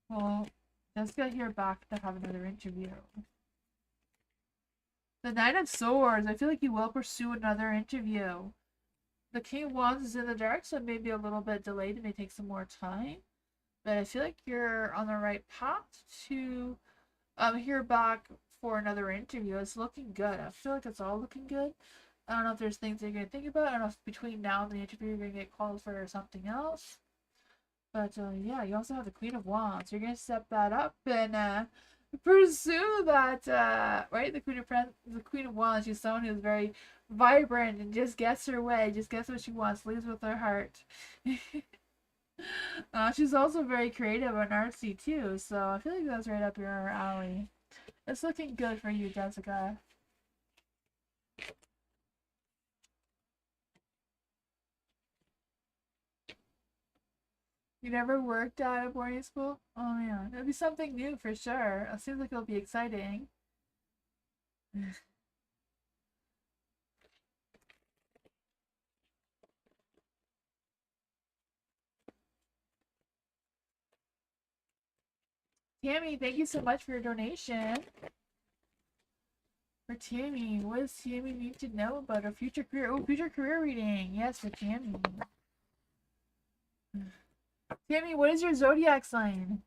Will Jessica hear back to have another interview? The Knight of Swords. I feel like you will pursue another interview. The King of Wands is in the dark, so it may be a little bit delayed. It may take some more time. But I feel like you're on the right path to hear back for another interview. It's looking good. I feel like it's all looking good. I don't know if there's things that you're going to think about. I don't know if between now and the interview you're going to get called for something else. But yeah, you also have the Queen of Wands. You're going to step that up and pursue that, right? The Queen of Wands. She's someone who's very vibrant and just gets her way, just gets what she wants, leads with her heart. She's also very creative and artsy too, so I feel like that's right up your alley. It's looking good for you, Jessica. You never worked at a boarding school? Oh yeah, it'll be something new for sure. It seems like it'll be exciting. Tammy, thank you so much for your donation. For Tammy, what does Tammy need to know about her future career? Oh, future career reading. Yes, for Tammy. Tammy, what is your zodiac sign?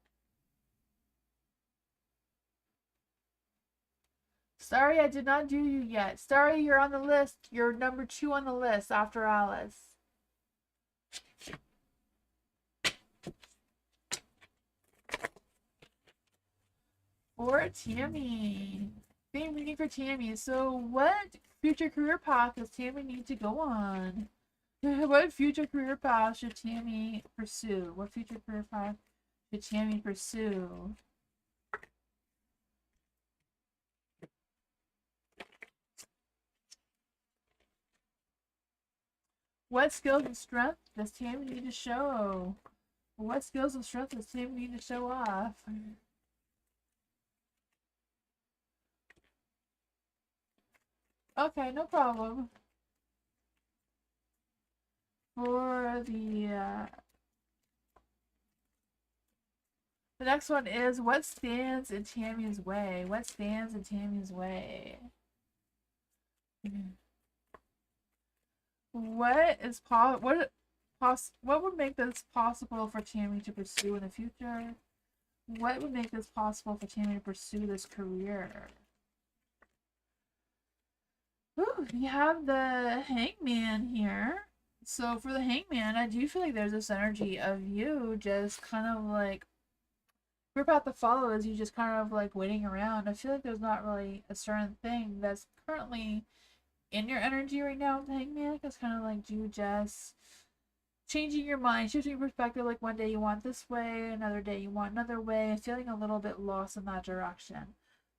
Sorry, I did not do you yet. Sorry, you're on the list. You're number 2 on the list after Alice. For Tammy. Same reading for Tammy. So, what future career path does Tammy need to go on? What future career path should Tammy pursue? What future career path should Tammy pursue? What skills and strength does Tammy need to show? What skills and strength does Tammy need to show off? Okay, no problem. For the next one is what stands in Tammy's way? What stands in Tammy's way? What would make this possible for Tammy to pursue in the future? What would make this possible for Tammy to pursue this career? Ooh, you have the Hangman here. So for the Hangman, I do feel like there's this energy of you just kind of like group out the follow is you just kind of like waiting around. I feel like there's not really a certain thing that's currently in your energy right now with the Hangman. It's kind of like you just changing your mind, shifting your perspective. Like one day you want this way, another day you want another way, and feeling a little bit lost in that direction.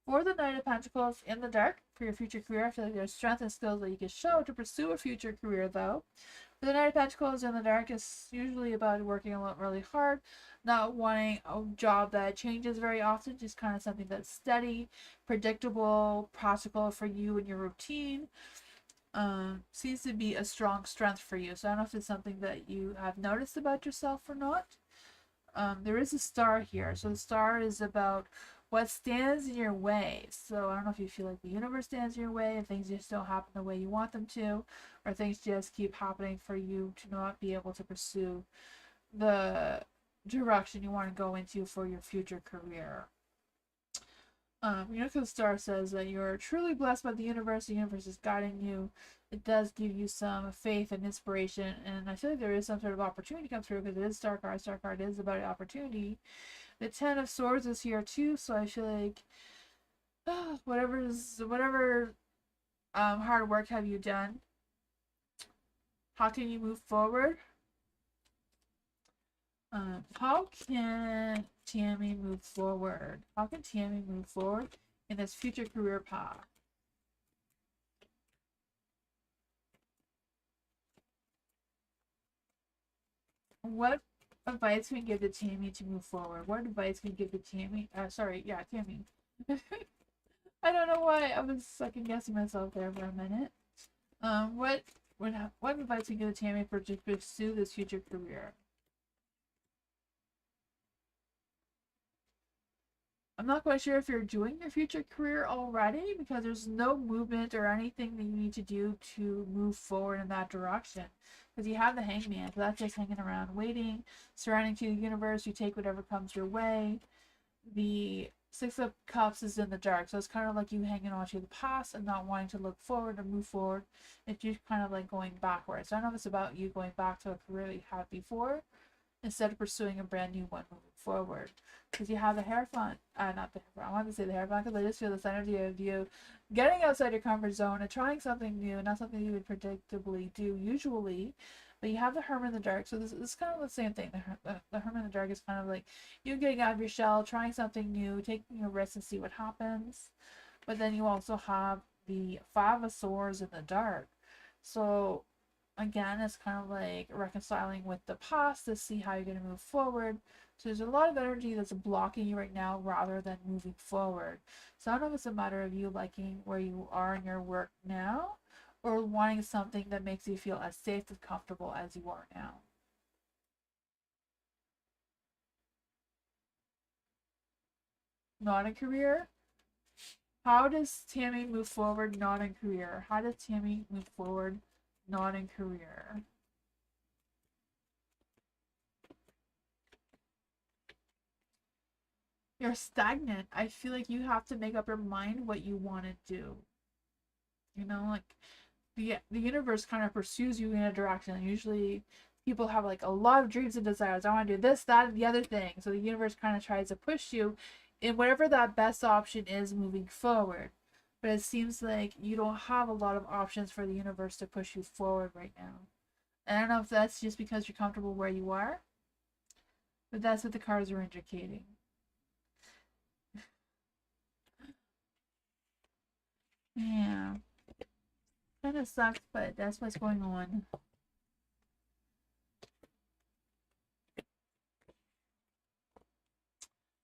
For the Knight of Pentacles in the dark, for your future career, I feel like there's strength and skills that you can show to pursue a future career, though. For the Knight of Pentacles in the dark is usually about working a lot really hard, not wanting a job that changes very often, just kind of something that's steady, predictable, practical for you and your routine. Seems to be a strong strength for you. So I don't know if it's something that you have noticed about yourself or not. There is a star here. So the star is about what stands in your way. So I don't know if you feel like the universe stands in your way and things just don't happen the way you want them to, or things just keep happening for you to not be able to pursue the direction you want to go into for your future career. The star says that you're truly blessed by the universe is guiding you. It does give you some faith and inspiration, and I feel like there is some sort of opportunity come through because it is star card. Star card is about opportunity. The 10 of Swords is here too, so I feel like whatever hard work have you done? How can you move forward? How can Tammy move forward? How can Tammy move forward in this future career path? What advice can we give to Tammy to move forward? What advice can we give to Tammy? Sorry, yeah, Tammy. I don't know why I was second guessing myself there for a minute. What what advice can we give to Tammy for to pursue this future career? I'm not quite sure if you're doing your future career already because there's no movement or anything that you need to do to move forward in that direction. Because you have the hangman, so that's just hanging around waiting, surrounding to the universe, you take whatever comes your way. The Six of Cups is in the dark, so it's kind of like you hanging on to the past and not wanting to look forward or move forward. It's just kind of like going backwards. So I don't know if it's about you going back to a career that you had before instead of pursuing a brand new one moving forward. Because you have the Hierophant, not the Hierophant, I wanted to say the Hierophant because I just feel this energy of you getting outside your comfort zone and trying something new, not something you would predictably do usually. But you have the Hermit in the Dark, so this is kind of the same thing. The Hermit in the Dark is kind of like you getting out of your shell, trying something new, taking a risk and see what happens. But then you also have the Five of Swords in the Dark. So again, it's kind of like reconciling with the past to see how you're going to move forward. So there's a lot of energy that's blocking you right now rather than moving forward. So I don't know if it's a matter of you liking where you are in your work now or wanting something that makes you feel as safe and comfortable as you are now. Not a career. How does Tammy move forward not in career? How does Tammy move forward not in career? You're stagnant. I feel like you have to make up your mind what you want to do. You know, like the universe kind of pursues you in a direction. And usually people have like a lot of dreams and desires. I want to do this, that, and the other thing. So the universe kind of tries to push you in whatever that best option is moving forward. But it seems like you don't have a lot of options for the universe to push you forward right now. And I don't know if that's just because you're comfortable where you are, but that's what the cards are indicating. Yeah. Kind of sucks, but that's what's going on.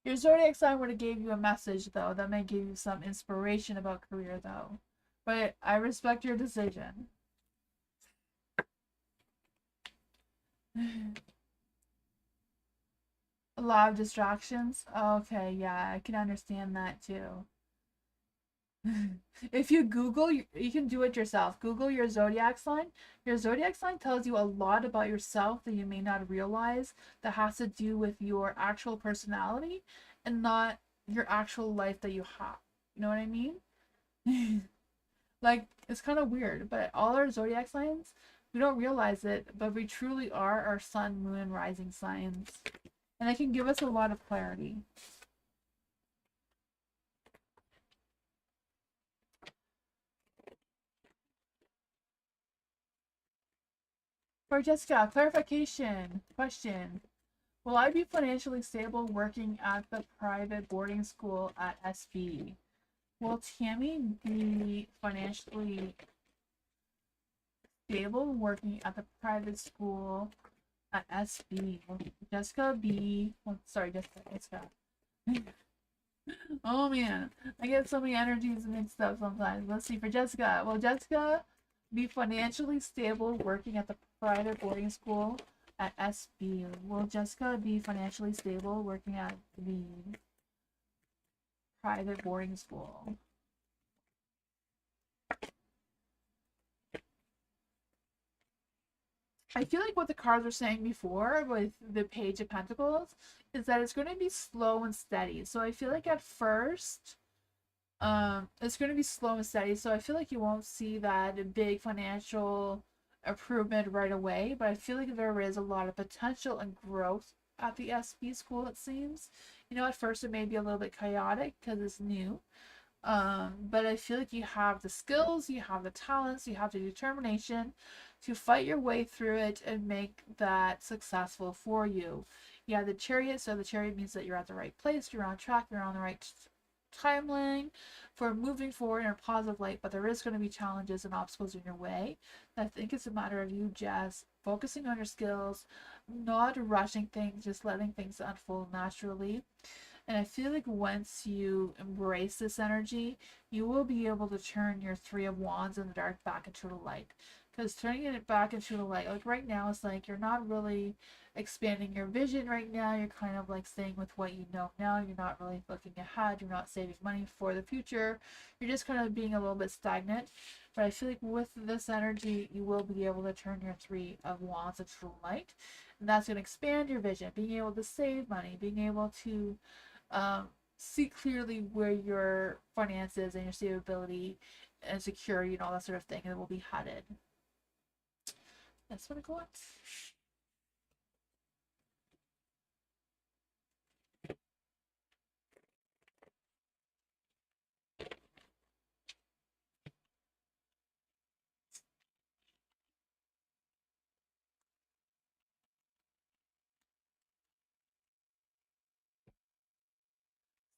Your zodiac sign would have gave you a message though. That may give you some inspiration about career though. But I respect your decision. A lot of distractions. Okay, yeah, I can understand that too. If you Google, you can do it yourself. Google your zodiac sign. Your zodiac sign tells you a lot about yourself that you may not realize that has to do with your actual personality and not your actual life that you have. You know what I mean? Like, it's kind of weird, but all our zodiac signs, we don't realize it, but we truly are our sun, moon, and rising signs. And it can give us a lot of clarity. For Jessica, clarification question. Will I be financially stable working at the private boarding school at SB? Will Tammy be financially stable working at the private school at SB? Will Jessica be... Oh, sorry, Jessica. Oh man, I get so many energies mixed up sometimes. Let's see, for Jessica. Will Jessica be financially stable working at the private boarding school at SB? Will Jessica be financially stable working at the private boarding school? I feel like what the cards were saying before with the Page of Pentacles is that it's going to be slow and steady. So I feel like at first, it's going to be slow and steady. So I feel like you won't see that big financial improvement right away. But I feel like there is a lot of potential and growth at the SB school, it seems. You know, at first it may be a little bit chaotic because it's new. But I feel like you have the skills, you have the talents, you have the determination to fight your way through it and make that successful for you. Yeah, the Chariot, so the Chariot means that you're at the right place, you're on track, you're on the right timeline for moving forward in a positive light, but there is going to be challenges and obstacles in your way. I think it's a matter of you just focusing on your skills, not rushing things, just letting things unfold naturally. And I feel like once you embrace this energy, you will be able to turn your Three of Wands in the dark back into the light. Because turning it back into the light, like right now, it's like you're not really expanding your vision right now. You're kind of like staying with what you know now. You're not really looking ahead. You're not saving money for the future. You're just kind of being a little bit stagnant. But I feel like with this energy, you will be able to turn your Three of Wands into the light. And that's going to expand your vision, being able to save money, being able to see clearly where your finances and your stability and security and all that sort of thing, and it will be headed. That's what I got.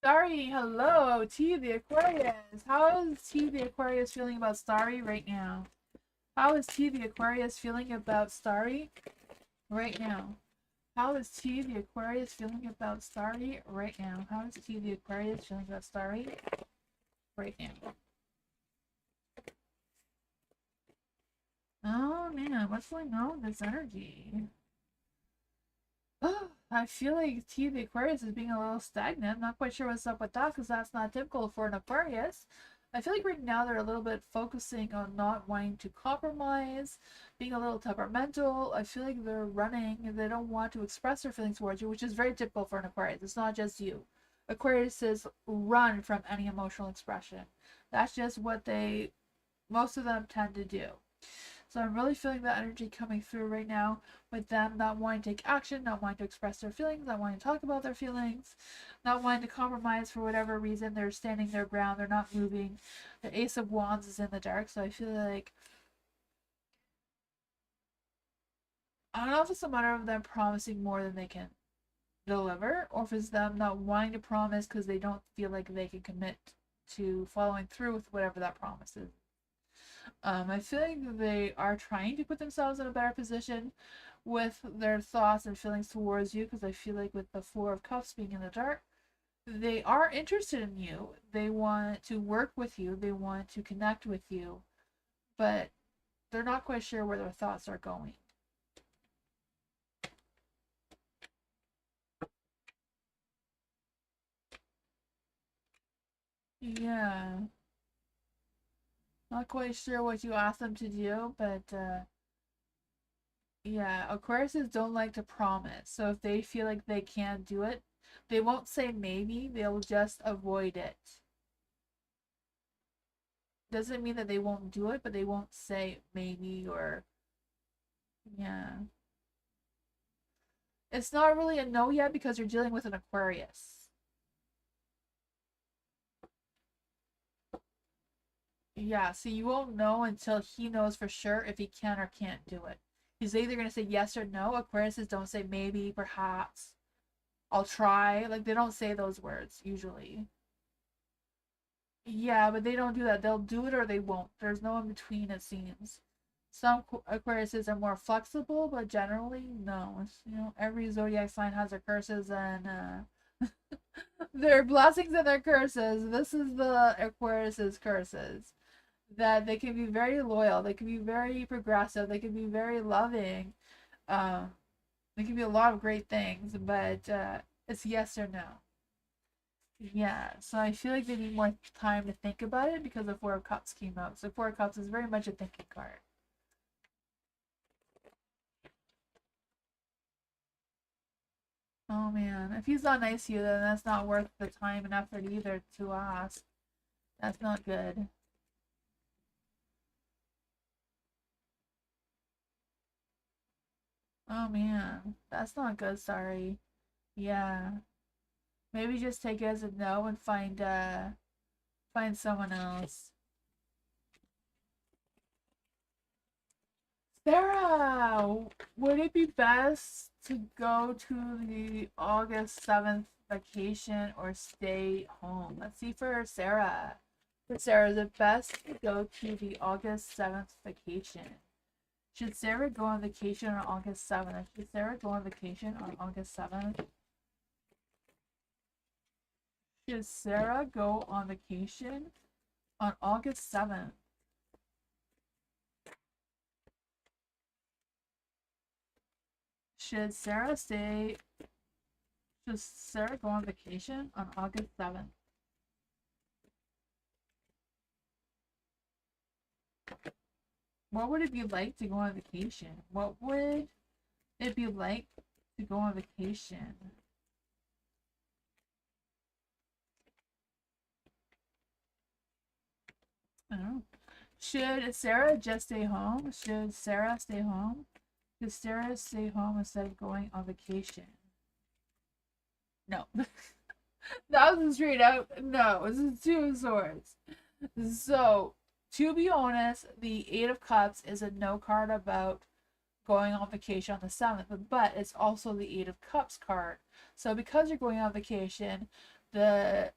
Starry, hello, T the Aquarius. How is T the Aquarius feeling about Starry right now? How is T the Aquarius feeling about Starry right now? How is T the Aquarius feeling about Starry right now? How is T the Aquarius feeling about Starry right now? Oh man, what's going on with this energy? I feel like T the Aquarius is being a little stagnant. Not quite sure what's up with that because that's not typical for an Aquarius. I feel like right now they're a little bit focusing on not wanting to compromise, being a little temperamental. I feel like they're running and they don't want to express their feelings towards you, which is very typical for an Aquarius. It's not just you. Aquariuses run from any emotional expression. That's just what most of them tend to do. So I'm really feeling that energy coming through right now with them not wanting to take action, not wanting to express their feelings, not wanting to talk about their feelings, not wanting to compromise for whatever reason. They're standing their ground, they're not moving. The Ace of Wands is in the dark, so I feel like I don't know if it's a matter of them promising more than they can deliver, or if it's them not wanting to promise because they don't feel like they can commit to following through with whatever that promise is. I feel like they are trying to put themselves in a better position with their thoughts and feelings towards you because I feel like with the Four of Cups being in the dark, they are interested in you. They want to work with you. They want to connect with you, but they're not quite sure where their thoughts are going. Yeah. Not quite sure what you asked them to do, but yeah, Aquariuses don't like to promise. So if they feel like they can't do it, they won't say maybe, they'll just avoid it. Doesn't mean that they won't do it, but they won't say maybe or yeah. It's not really a no yet because you're dealing with an Aquarius. Yeah, so you won't know until he knows for sure if he can or can't do it. He's either going to say yes or no. Aquariuses don't say maybe, perhaps, I'll try. Like, they don't say those words usually. Yeah, but they don't do that. They'll do it or they won't. There's no in between, it seems. Some Aquariuses are more flexible, but generally, no. Every zodiac sign has their curses and their blessings and their curses. This is the Aquarius's curses. That they can be very loyal, they can be very progressive, they can be very loving. Um, they can be a lot of great things, but it's yes or no. Yeah, so I feel like they need more time to think about it because the Four of Cups came out. So Four of Cups is very much a thinking card. Oh man, if he's not nice to you, then that's not worth the time and effort either to ask. That's not good. Oh man, that's not good, sorry. Yeah. Maybe just take it as a no and find someone else. Sarah, would it be best to go to the August 7th vacation or stay home? Let's see for Sarah. For Sarah, is it best to go to the August 7th vacation? Should Sarah go on vacation on August 7th? Should Sarah go on vacation on August 7th? Should Sarah go on vacation on August 7th? Should Sarah go on vacation on August 7th? What would it be like to go on vacation? What would it be like to go on vacation? I don't know. Should Sarah just stay home? Should Sarah stay home? Should Sarah stay home instead of going on vacation? No. That was straight out no. This is Two of Swords. So, to be honest, the Eight of Cups is a no card about going on vacation on the 7th, but it's also the Eight of Cups card. So, because you're going on vacation, the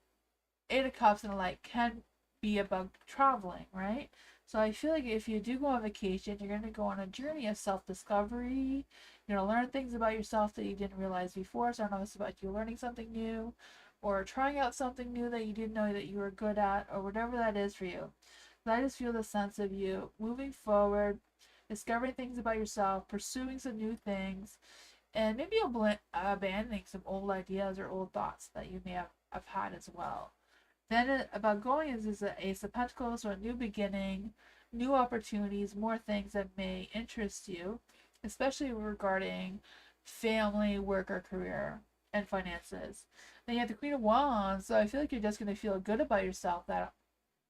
Eight of Cups and like can be about traveling, right? So I feel like if you do go on vacation, you're going to go on a journey of self-discovery. You're going to learn things about yourself that you didn't realize before. So I don't know if it's about you learning something new or trying out something new that you didn't know that you were good at or whatever that is for you. But I just feel the sense of you moving forward, discovering things about yourself, pursuing some new things, and maybe abandoning some old ideas or old thoughts that you may have had as well. Then about going is an Ace of Pentacles, so a new beginning, new opportunities, more things that may interest you, especially regarding family, work, or career, and finances. Then you have the Queen of Wands, so I feel like you're just going to feel good about yourself, that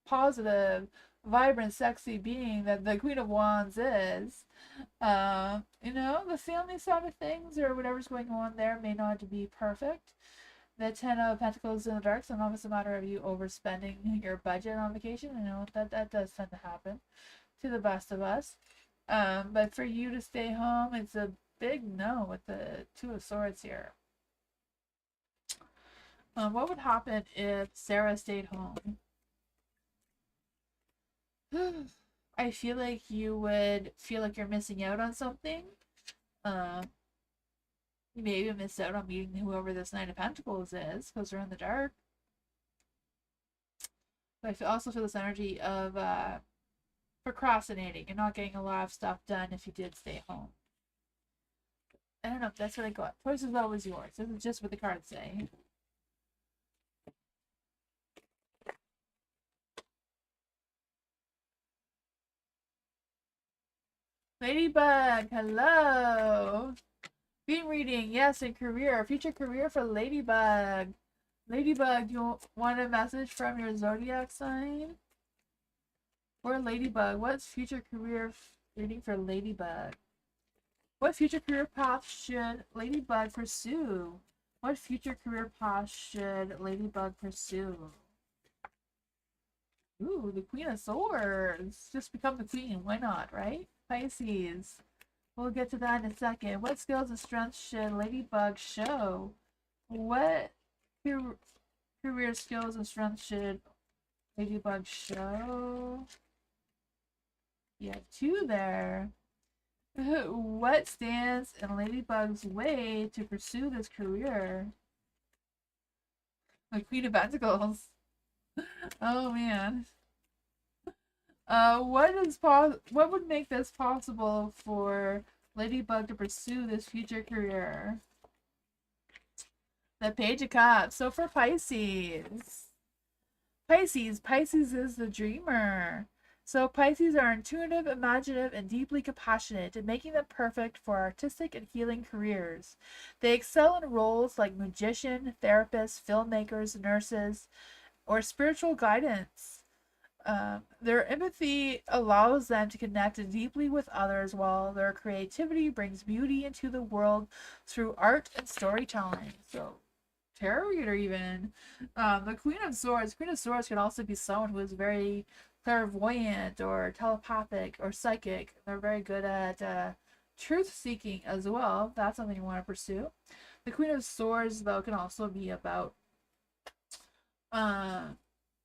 positive, vibrant, sexy being that the Queen of Wands is. The family side of things or whatever's going on there may not be perfect. The Ten of Pentacles in the dark, so not it's a matter of you overspending your budget on vacation. I know that does tend to happen to the best of us. But for you to stay home, it's a big no with the Two of Swords here. What would happen if Sarah stayed home? I feel like you would feel like you're missing out on something. You maybe miss out on meeting whoever this Knight of Pentacles is because they're in the dark. But I also feel this energy of procrastinating and not getting a lot of stuff done if you did stay home. I don't know if that's what I got. Choice is always yours. This is just what the cards say. Ladybug, hello. Beam reading, yes, and career. Future career for Ladybug. Ladybug, you want a message from your zodiac sign? Or Ladybug, what's future career reading for Ladybug? What future career path should Ladybug pursue? What future career path should Ladybug pursue? Ooh, the Queen of Swords. Just become the queen. Why not, right? Pisces. We'll get to that in a second. What skills and strengths should Ladybug show? What career skills and strengths should Ladybug show? You have two there. What stands in Ladybug's way to pursue this career? The Queen of Pentacles. Oh man. What would make this possible for Ladybug to pursue this future career? The Page of Cups. So for Pisces is the dreamer. So Pisces are intuitive, imaginative, and deeply compassionate, making them perfect for artistic and healing careers. They excel in roles like magician, therapist, filmmakers, nurses, or spiritual guidance. Their empathy allows them to connect deeply with others, while their creativity brings beauty into the world through art and storytelling. So, tarot reader even. The Queen of Swords. Queen of Swords can also be someone who is very clairvoyant or telepathic or psychic. They're very good at truth seeking as well. That's something you want to pursue. The Queen of Swords, though, can also be about uh,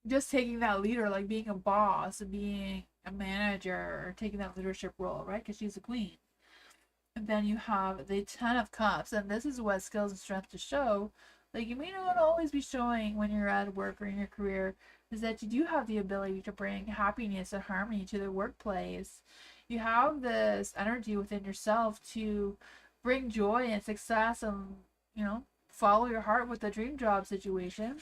just taking that leader, like being a boss, being a manager, or taking that leadership role, right? Because she's a queen. And then you have the Ten of Cups, and this is what skills and strength to show. Like, you may not always be showing when you're at work or in your career, is that you do have the ability to bring happiness and harmony to the workplace. You have this energy within yourself to bring joy and success and, follow your heart with the dream job situation.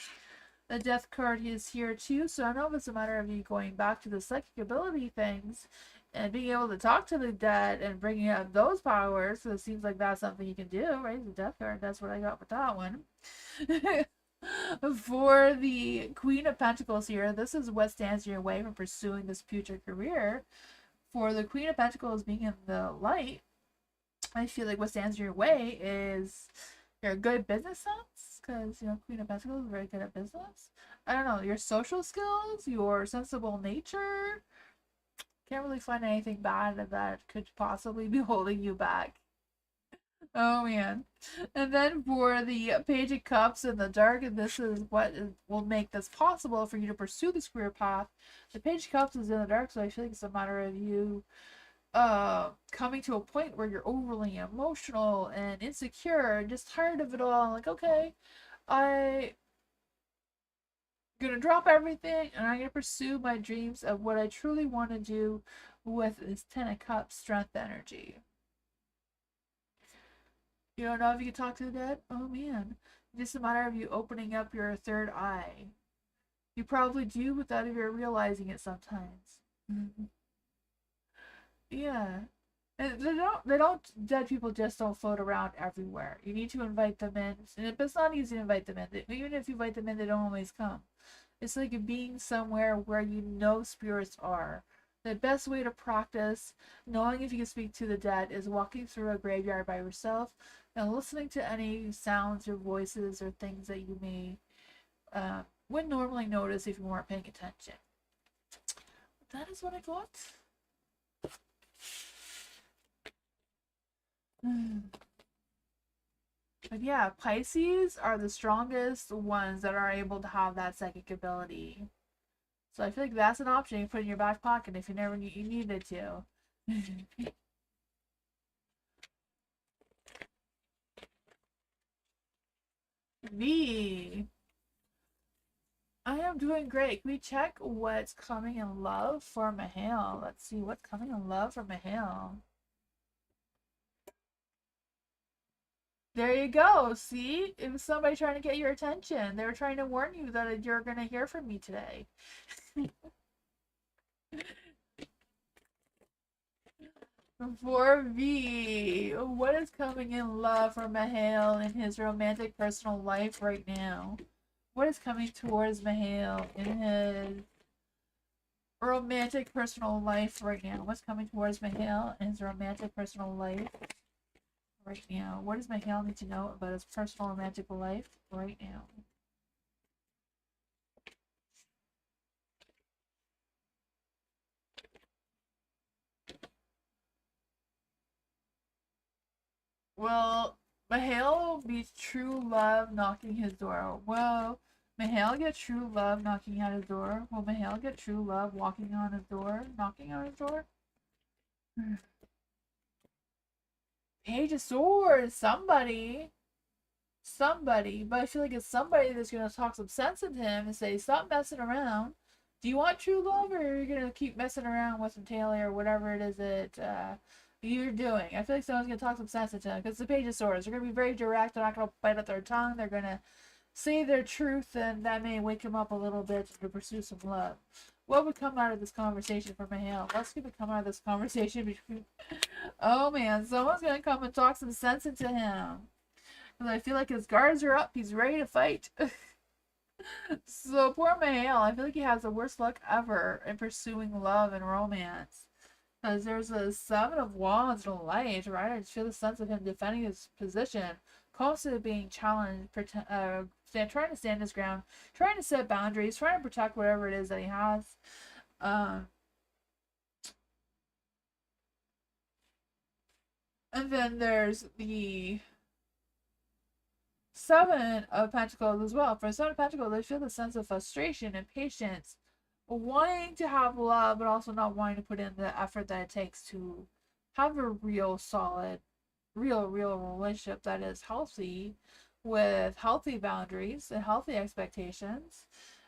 The Death card is here too, so I don't know if it's a matter of you going back to the psychic ability things and being able to talk to the dead and bringing out those powers. So it seems like that's something you can do, right? The Death card, that's what I got with that one. For the Queen of Pentacles here, this is what stands in your way from pursuing this future career. For the Queen of Pentacles being in the light, I feel like what stands in your way is your good business sense, because Queen of Pentacles is very good at business. I don't know, your social skills, your sensible nature. Can't really find anything bad that could possibly be holding you back. Oh man. And then for the Page of Cups in the dark, and this is what will make this possible for you to pursue this career path. The Page of Cups is in the dark, so I feel like it's a matter of you coming to a point where you're overly emotional and insecure and just tired of it all. Like, okay, I'm gonna drop everything and I'm gonna pursue my dreams of what I truly want to do with this Ten of Cups strength energy. You don't know if you can talk to the dead? Oh man. It's just a matter of you opening up your third eye. You probably do without even realizing it sometimes. Yeah. And dead people just don't float around everywhere. You need to invite them in. And it's not easy to invite them in. Even if you invite them in, they don't always come. It's like being somewhere where you know spirits are. The best way to practice knowing if you can speak to the dead is walking through a graveyard by yourself and listening to any sounds or voices or things that you may wouldn't normally notice if you weren't paying attention. That is what I got. But yeah, Pisces are the strongest ones that are able to have that psychic ability. So I feel like that's an option you put in your back pocket if you never you needed to. V. I am doing great. Can we check what's coming in love for Mahale? Let's see what's coming in love for Mahale. There you go. See? It was somebody trying to get your attention. They were trying to warn you that you're going to hear from me today. For V, what is coming in love for Mahale in his romantic personal life right now? What is coming towards Mahale in his romantic personal life right now? What's coming towards Mahale in his romantic personal life right now? What does Mahale need to know about his personal romantic life right now? Will Mahale be true love knocking his door? Will Mahale get true love knocking at his door? Will Mahale get true love walking on his door? Knocking on his door? Page of Swords! Somebody! Somebody. But I feel like it's somebody that's going to talk some sense into him and say, stop messing around. Do you want true love, or are you going to keep messing around with some Taylor or whatever it is that you're doing? I feel like someone's going to talk some sense into him, because the Page of Swords, they're going to be very direct. They're not going to bite out their tongue. They're going to say their truth, and that may wake him up a little bit to pursue some love. What would come out of this conversation for Mahale? What's going to come out of this conversation between... Oh man, someone's going to come and talk some sense into him. Because I feel like his guards are up. He's ready to fight. So poor Mahale, I feel like he has the worst luck ever in pursuing love and romance. Because there's a Seven of Wands and a Light, right? I just feel the sense of him defending his position, constantly being challenged, trying to stand his ground, trying to set boundaries, trying to protect whatever it is that he has. Um, and then there's the Seven of Pentacles as well. For Seven of Pentacles, I feel the sense of frustration and patience, wanting to have love, but also not wanting to put in the effort that it takes to have a real solid, real relationship that is healthy, with healthy boundaries and healthy expectations.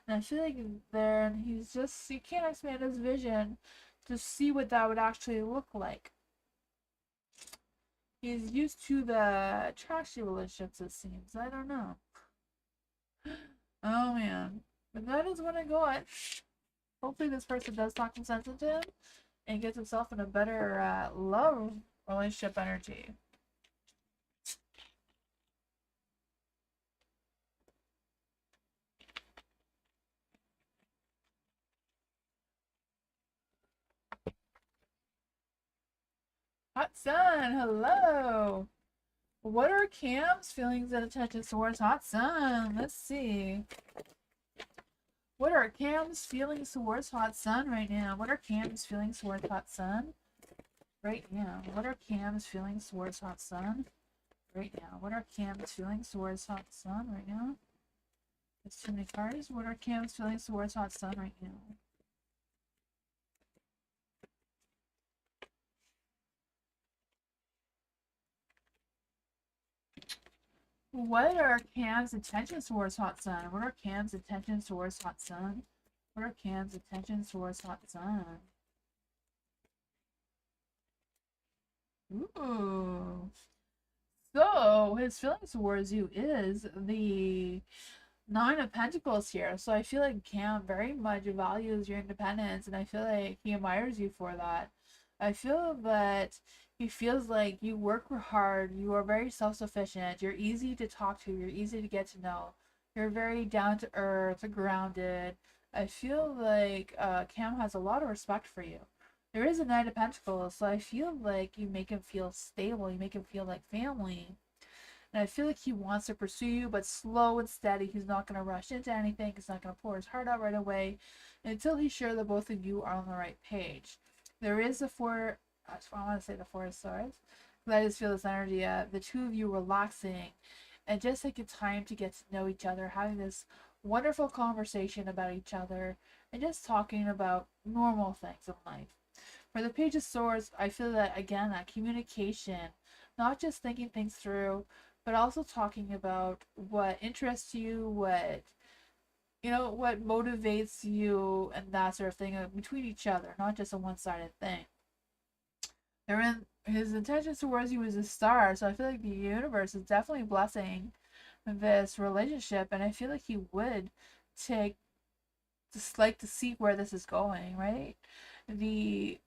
And I feel like there, he's just, he can't expand his vision to see what that would actually look like. He's used to the trashy relationships, it seems. I don't know. Oh man. But that is what I got. Hopefully this person does talk some sense into him and gets himself in a better love relationship energy. Hot Sun, hello. What are Cam's feelings and intentions towards Hot Sun? Let's see. What are Cam's feelings towards Hot Sun right now? What are Cam's feelings towards Hot Sun right now? What are Cam's feelings towards Hot Sun right now? What are Cam's feelings towards Hot Sun right now? There's too many cards. What are Cam's feelings towards Hot Sun right now? What are Cam's intentions towards Hot Sun? What are Cam's intentions towards Hot Sun? What are Cam's intentions towards Hot Sun? Ooh. So, his feelings towards you is the Nine of Pentacles here. So I feel like Cam very much values your independence, and I feel like he admires you for that. I feel that he feels like you work hard, you are very self-sufficient, you're easy to talk to, you're easy to get to know, you're very down to earth, grounded. I feel like Cam has a lot of respect for you. There is a Knight of Pentacles, so I feel like you make him feel stable, you make him feel like family. And I feel like he wants to pursue you, but slow and steady. He's not going to rush into anything. He's not going to pour his heart out right away until he's sure that both of you are on the right page. There is I want to say the Four of Swords. I just feel this energy of the two of you relaxing and just taking time to get to know each other, having this wonderful conversation about each other, and just talking about normal things in life. For the Page of Swords, I feel that, again, that communication, not just thinking things through, but also talking about what interests you, what motivates you, and that sort of thing between each other, not just a one-sided thing. His intentions towards you is a star, so I feel like the universe is definitely blessing this relationship, and I feel like he would take just like to see where this is going, right? The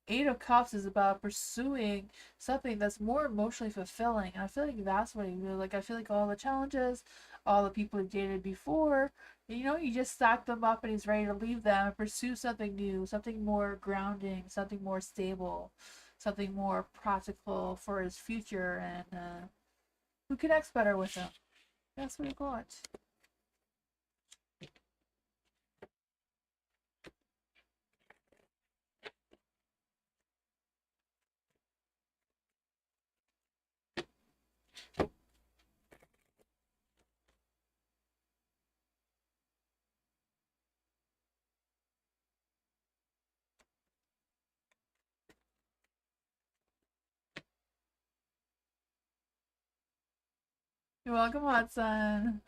Eight of Cups is about pursuing something that's more emotionally fulfilling. And I feel like that's what he really like. I feel like all the challenges, all the people he dated before, you just stack them up and he's ready to leave them and pursue something new, something more grounding, something more stable, something more practical for his future, and who connects better with him. That's what we got. You're welcome, Hudson.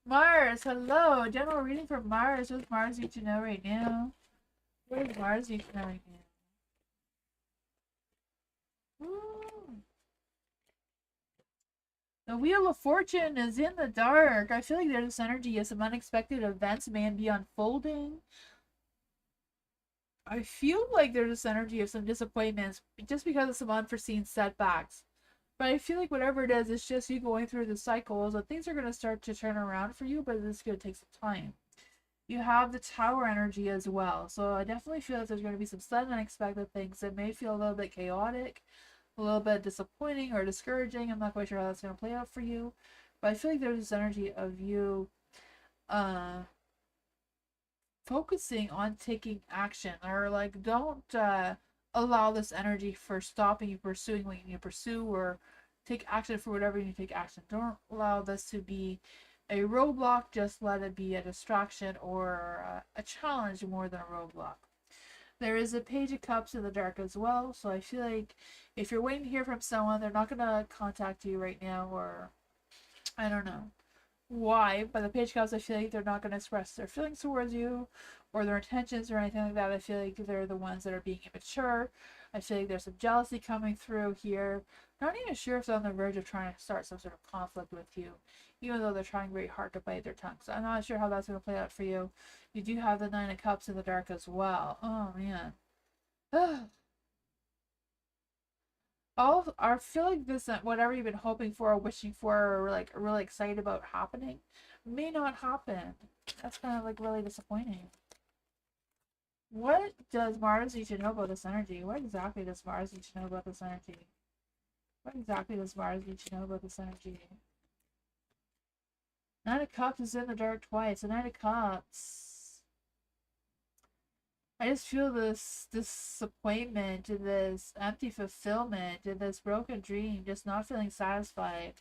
Mars, hello. General reading for Mars. What's Mars need to know right now? What does Mars need to know right now? Ooh. The Wheel of Fortune is in the dark. I feel like there's this energy of some unexpected events may be unfolding. I feel like there's this energy of some disappointments just because of some unforeseen setbacks. But I feel like whatever it is, it's just you going through the cycles and things are going to start to turn around for you, but it's going to take some time. You have the Tower energy as well. So I definitely feel that there's going to be some sudden unexpected things that may feel a little bit chaotic, a little bit disappointing or discouraging. I'm not quite sure how that's going to play out for you. But I feel like there's this energy of you focusing on taking action, or like don't allow this energy for stopping you pursuing what you need to pursue, or take action for whatever you need to take action. Don't allow this to be a roadblock, just let it be a distraction or a challenge more than a roadblock. There is a Page of Cups in the dark as well, so I feel like if you're waiting to hear from someone, they're not going to contact you right now, or I don't know why, but the Page of Cups, I feel like they're not going to express their feelings towards you or their intentions or anything like that. I feel like they're the ones that are being immature. I feel like there's some jealousy coming through here. Not even sure if they're on the verge of trying to start some sort of conflict with you, even though they're trying very hard to bite their tongue. So I'm not sure how that's going to play out for you. You do have the Nine of Cups in the dark as well. Oh, man. I feel like this, whatever you've been hoping for or wishing for or like really excited about happening, may not happen. That's kind of like really disappointing. What does Mars need to know about this energy? What exactly does Mars need to know about this energy? What exactly does Mars need to know about this energy? Nine of Cups is in the dark twice. The Nine of Cups. I just feel this disappointment, this empty fulfillment, this broken dream, just not feeling satisfied.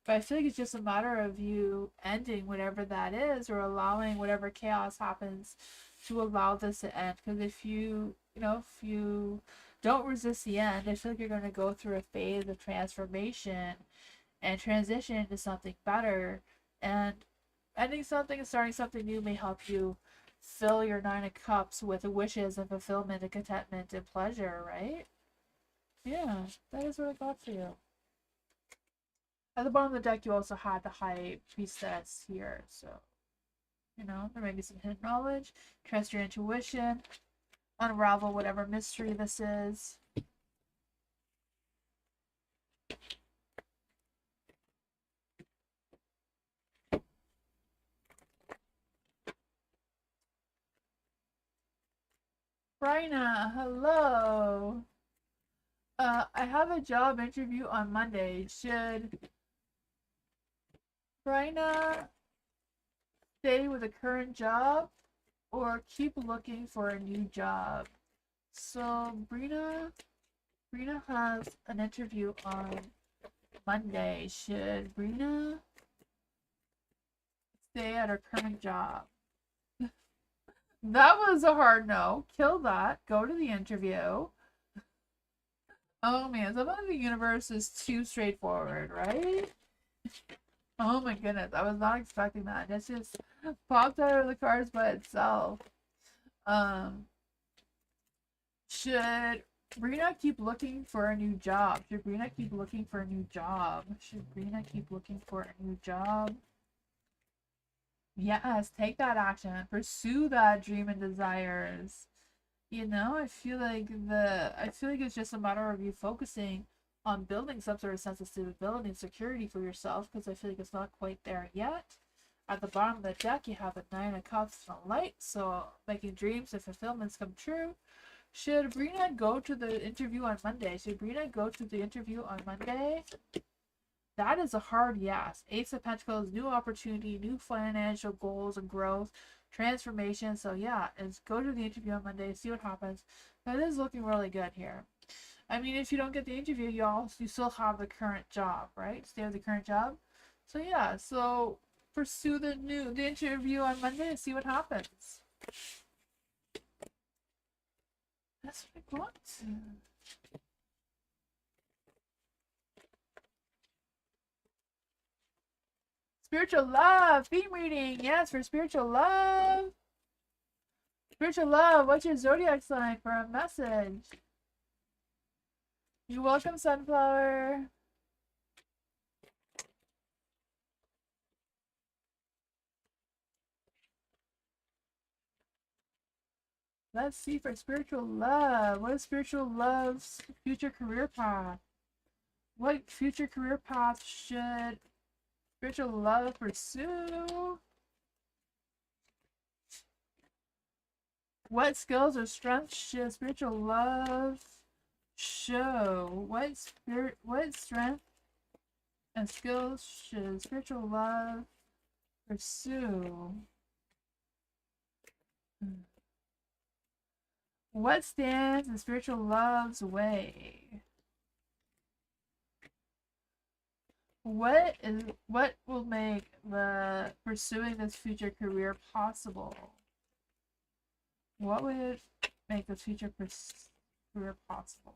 But I feel like it's just a matter of you ending whatever that is, or allowing whatever chaos happens to allow this to end. Because if if you don't resist the end, I feel like you're going to go through a phase of transformation and transition into something better. And ending something and starting something new may help you fill your Nine of Cups with wishes and fulfillment and contentment and pleasure, right? Yeah, that is what I got for you. At the bottom of the deck, you also had the High Priestess here, so, there may be some hidden knowledge. Trust your intuition. Unravel whatever mystery this is. Bryna, hello. I have a job interview on Monday. Should Bryna stay with a current job or keep looking for a new job? So Bryna has an interview on Monday. Should Bryna stay at her current job? That was a hard no. Kill that. Go to the interview. Oh man, sometimes the universe is too straightforward, right? Oh my goodness, I was not expecting that. It's just popped out of the cards by itself. Should Bryna keep looking for a new job? Should Bryna keep looking for a new job? Should Bryna keep looking for a new job? Yes, take that action. Pursue that dream and desires. I feel like it's just a matter of you focusing on building some sort of sense of stability and security for yourself, because I feel like it's not quite there yet. At the bottom of the deck, you have the Nine of Cups and a light, so making dreams and fulfillments come true. Should Bryna go to the interview on Monday? That is a hard yes. Ace of Pentacles, new opportunity, new financial goals and growth, transformation. So yeah, is go to the interview on Monday, see what happens. That is looking really good here. I mean, if you don't get the interview, you still have the current job, right? Stay with the current job. So yeah, so pursue the interview on Monday and see what happens. That's what I want. Spiritual love, theme reading. Yes, for spiritual love. Spiritual love, what's your zodiac sign for a message? You're welcome, Sunflower. Let's see for spiritual love. What is spiritual love's future career path? What future career path should spiritual love pursue? What skills or strengths should spiritual love show? What strength and skills should spiritual love pursue? What stands in spiritual love's way? What will make the pursuing this future career possible? What would make this future career possible?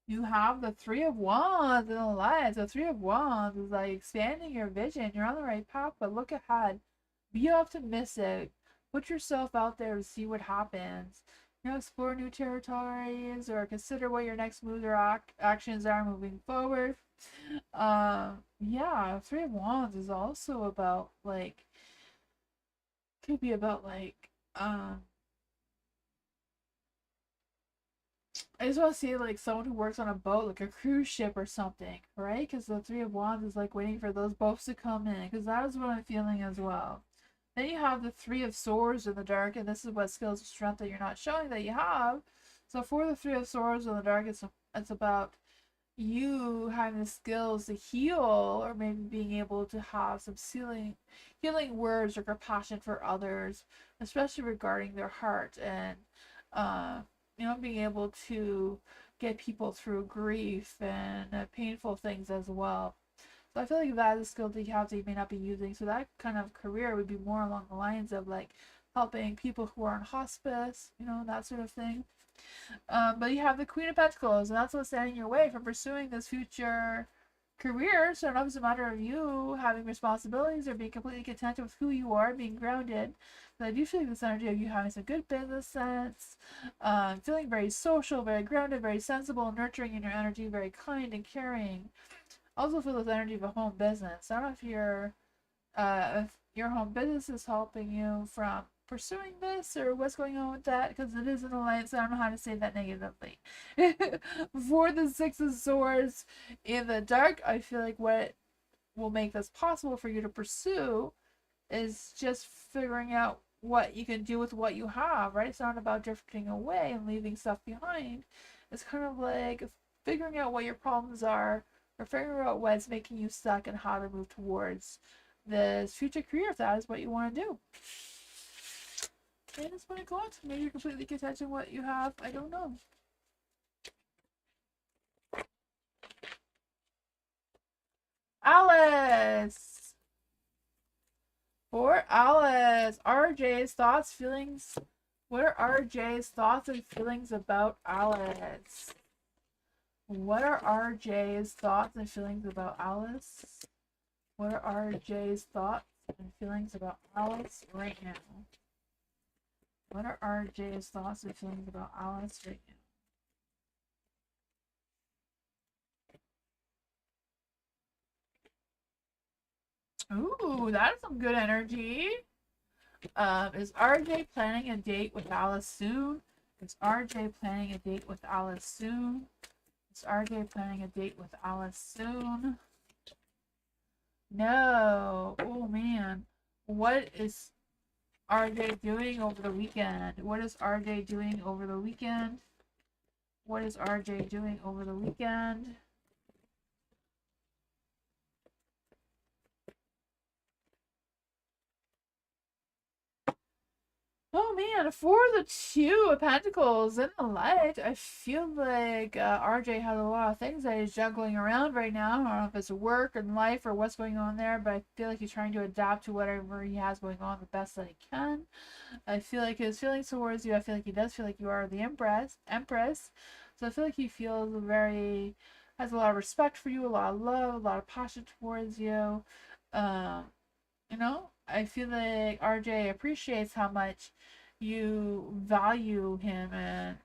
You have the Three of Wands in the light. The Three of Wands is like expanding your vision. You're on the right path, but look ahead. Be optimistic. Put yourself out there to see what happens. You know, explore new territories or consider what your next moves or actions are moving forward. Yeah, Three of Wands is also about like could be about like I just want to see like someone who works on a boat, like a cruise ship or something, right? Because the Three of Wands is like waiting for those boats to come in, because that is what I'm feeling as well. Then you have the Three of Swords in the dark, and this is what skills of strength that you're not showing that you have. So for the Three of Swords in the dark, it's about you having the skills to heal, or maybe being able to have some healing words or compassion for others, especially regarding their heart and uh, being able to get people through grief and painful things as well. So I feel like that is a skill that you have that you may not be using. So that kind of career would be more along the lines of like helping people who are on hospice, that sort of thing. But you have the Queen of Pentacles, and that's what's standing in your way from pursuing this future career. So I don't know if it's a matter of you having responsibilities or being completely content with who you are, being grounded. But I do feel like this energy of you having some good business sense, feeling very social, very grounded, very sensible, nurturing in your energy, very kind and caring. Also feel this energy of a home business. I don't know if your home business is helping you from pursuing this or what's going on with that, because it is an alliance. So I don't know how to say that negatively. For the Six of Swords in the dark, I feel like what will make this possible for you to pursue is just figuring out what you can do with what you have, right? It's not about drifting away and leaving stuff behind. It's kind of like figuring out what your problems are, or figuring out what's making you stuck and how to move towards this future career if that is what you want to do. And that's what I got. Maybe you're completely content in what you have. I don't know. Alice! For Alice, RJ's thoughts, feelings. What are RJ's thoughts and feelings about Alice? What are RJ's thoughts and feelings about Alice? What are RJ's thoughts and feelings about Alice right now? What are RJ's thoughts and feelings about Alice right now? Ooh, that is some good energy. Is RJ planning a date with Alice soon? Is RJ planning a date with Alice soon? Is RJ planning a date with Alice soon? No. Oh man. What is RJ doing over the weekend? What is RJ doing over the weekend? What is RJ doing over the weekend? Oh man, for the Two of Pentacles in the light, I feel like RJ has a lot of things that he's juggling around right now. I don't know if it's work and life or what's going on there, but I feel like he's trying to adapt to whatever he has going on the best that he can. I feel like his feelings towards you, I feel like he does feel like you are the Empress. So I feel like he feels has a lot of respect for you, a lot of love, a lot of passion towards you. Um, I feel like RJ appreciates how much you value him and,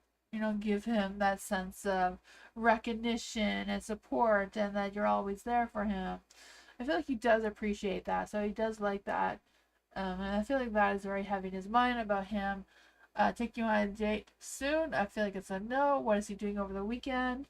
give him that sense of recognition and support and that you're always there for him. I feel like he does appreciate that. So he does like that. And I feel like that is very heavy in his mind about him taking you on a date soon. I feel like it's a no. What is he doing over the weekend?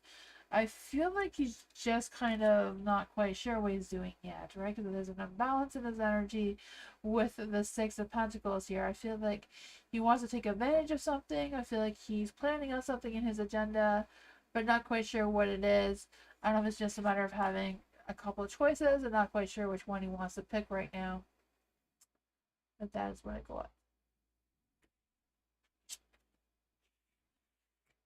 I feel like he's just kind of not quite sure what he's doing yet, right? Because there's an imbalance in his energy with the Six of Pentacles here. I feel like he wants to take advantage of something. I feel like he's planning on something in his agenda, but not quite sure what it is. I don't know if it's just a matter of having a couple of choices and not quite sure which one he wants to pick right now. But that is what I got.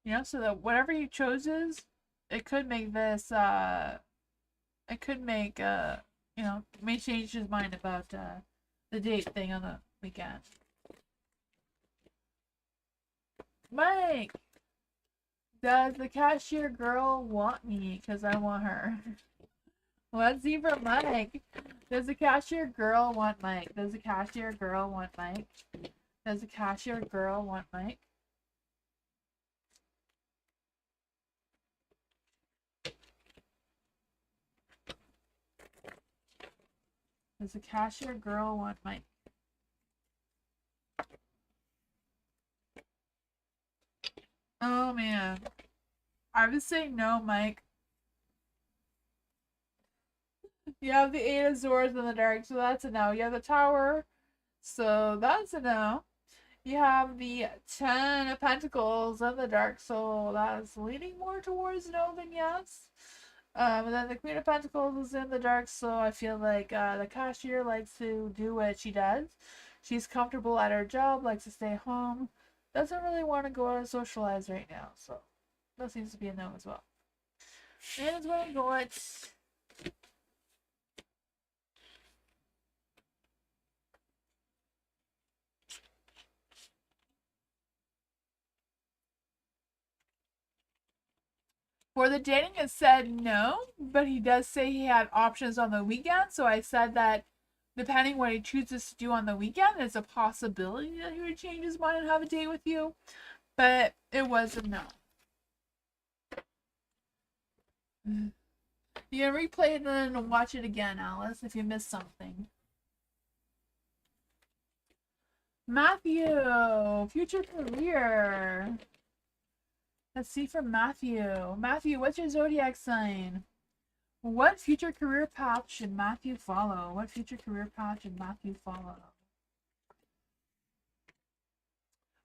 You know, so that whatever you chose is, it could make this, it could make, you know, may change his mind about, the date thing on the weekend. Mike! Does the cashier girl want me? Because I want her. Let's see from Mike. Does the cashier girl want Mike? Does the cashier girl want Mike? Does the cashier girl want Mike? Does the cashier girl want Mike? Oh man. I would say no, Mike. You have the 8 of Swords in the dark, so that's a no. You have the Tower, so that's a no. You have the 10 of Pentacles in the dark, so that's leaning more towards no than yes. And then the Queen of Pentacles is in the dark, so I feel like the cashier likes to do what she does. She's comfortable at her job, likes to stay home, doesn't really want to go out and socialize right now, so that seems to be a no as well. And it's what I got. For the dating, it said no, but he does say he had options on the weekend. So I said that depending what he chooses to do on the weekend, it's a possibility that he would change his mind and have a date with you. But it was a no. You can replay it and watch it again, Alice, if you missed something. Matthew, future career. Let's see from Matthew. Matthew, what's your zodiac sign? What future career path should Matthew follow? What future career path should Matthew follow?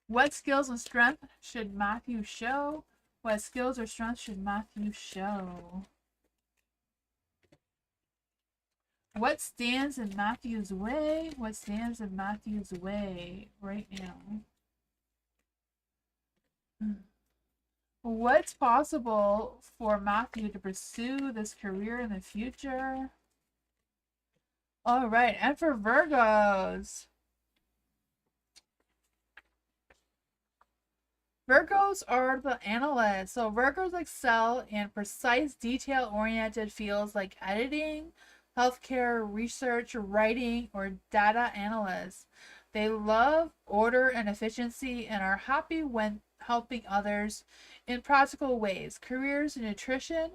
What skills and strength should Matthew show? What skills or strength should Matthew show? What stands in Matthew's way? What stands in Matthew's way right now? What's possible for Matthew to pursue this career in the future? All right, and for Virgos. Virgos are the analysts. So Virgos excel in precise, detail-oriented fields like editing, healthcare, research, writing, or data analysts. They love order and efficiency and are happy when helping others in practical ways. Careers in nutrition,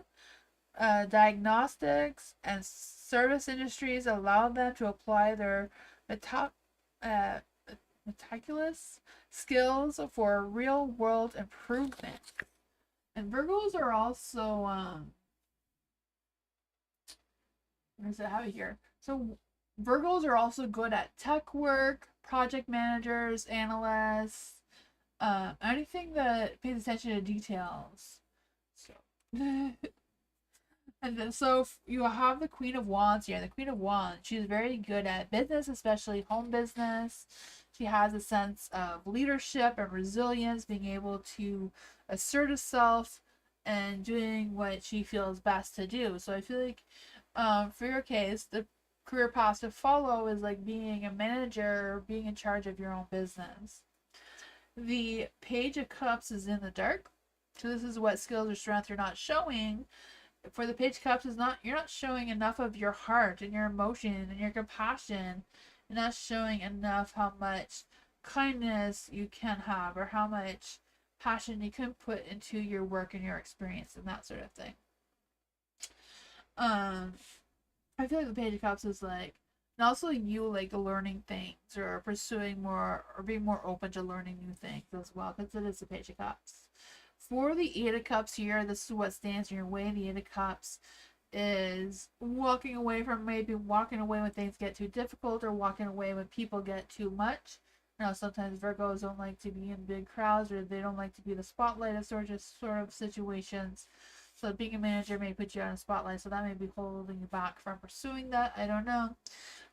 diagnostics, and service industries allow them to apply their meticulous skills for real world improvement. And Virgos are also where does it have it here? So Virgos are also good at tech work, project managers, analysts, anything that pays attention to details. So and then so you have the Queen of Wands here. The Queen of Wands, she's very good at business, especially home business. She has a sense of leadership and resilience, being able to assert herself and doing what she feels best to do. So I feel like for your case, the career path to follow is like being a manager or being in charge of your own business. The Page of Cups is in the dark. So this is what skills or strength you're not showing. For the Page of Cups is not, you're not showing enough of your heart and your emotion and your compassion. You're not showing enough how much kindness you can have or how much passion you can put into your work and your experience and that sort of thing. I feel like the Page of Cups is like, and also you like learning things or pursuing more or being more open to learning new things as well, because it is the Page of Cups. For the Eight of Cups here, this is what stands in your way. The Eight of Cups is walking away from, maybe walking away when things get too difficult or walking away when people get too much. You know, sometimes Virgos don't like to be in big crowds or they don't like to be the spotlight of sort of situations. So being a manager may put you on a spotlight, so that may be holding you back from pursuing that. I don't know.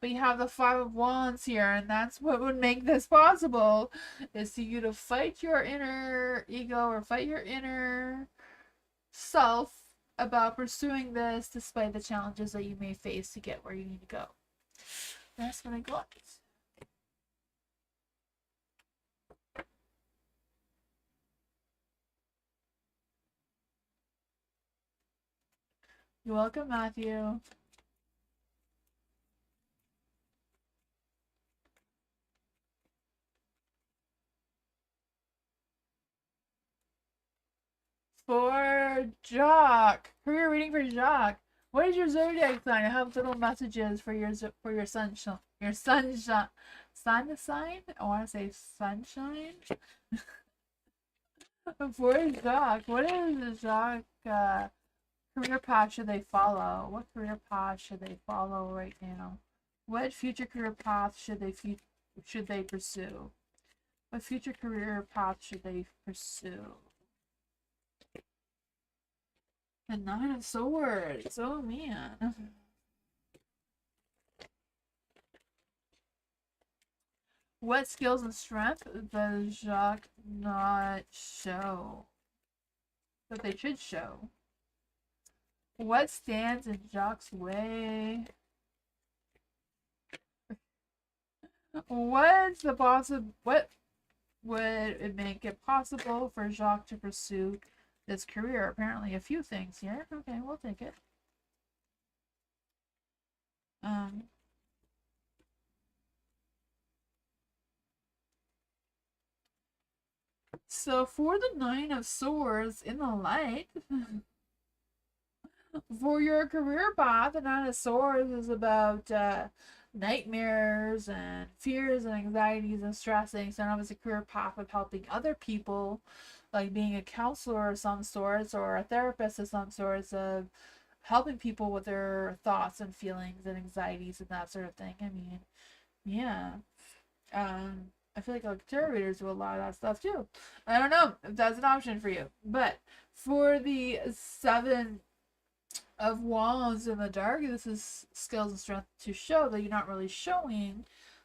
But you have the Five of Wands here, and that's what would make this possible, is for you to fight your inner ego or fight your inner self about pursuing this despite the challenges that you may face to get where you need to go. That's what I got. You're welcome, Matthew. For Jock, career reading for Jock. What is your zodiac sign? I have little messages for your sunshine. Your sunshine. Sun sign? I want to say sunshine. For Jock, what is Jock? Career path should they follow? What career path should they follow right now? What future career path should they pursue? What future career path should they pursue? The Nine of Swords. Oh man. What skills and strength does Jacques not show? That they should show. What stands in Jacques' way? What would it make it possible for Jacques to pursue this career? Apparently a few things here. Okay, we'll take it. So for the Nine of Swords in the light, for your career path, the Nine of Swords is about nightmares and fears and anxieties and stressing. So now it's a career path of helping other people, like being a counselor of some sorts or a therapist of some sorts, of helping people with their thoughts and feelings and anxieties and that sort of thing. I mean, yeah. I feel like tarot readers do a lot of that stuff too. I don't know if that's an option for you. But for the Seven of Wands in the dark, this is skills and strength to show that you're not really showing.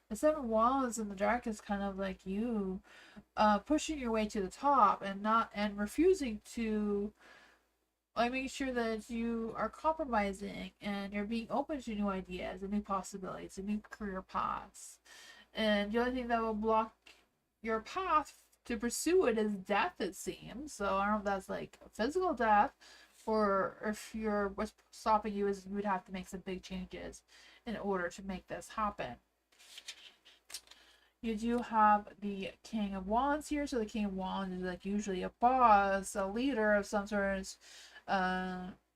The Seven of Wands in the dark is kind of like you pushing your way to the top and refusing to, like, making sure that you are compromising and you're being open to new ideas and new possibilities and new career paths. And the only thing that will block your path to pursue it is death, it seems. So I don't know if that's like physical death, or if what's stopping you is you would have to make some big changes in order to make this happen. You do have the King of Wands here. So the King of Wands is like usually a boss, a leader of some sort,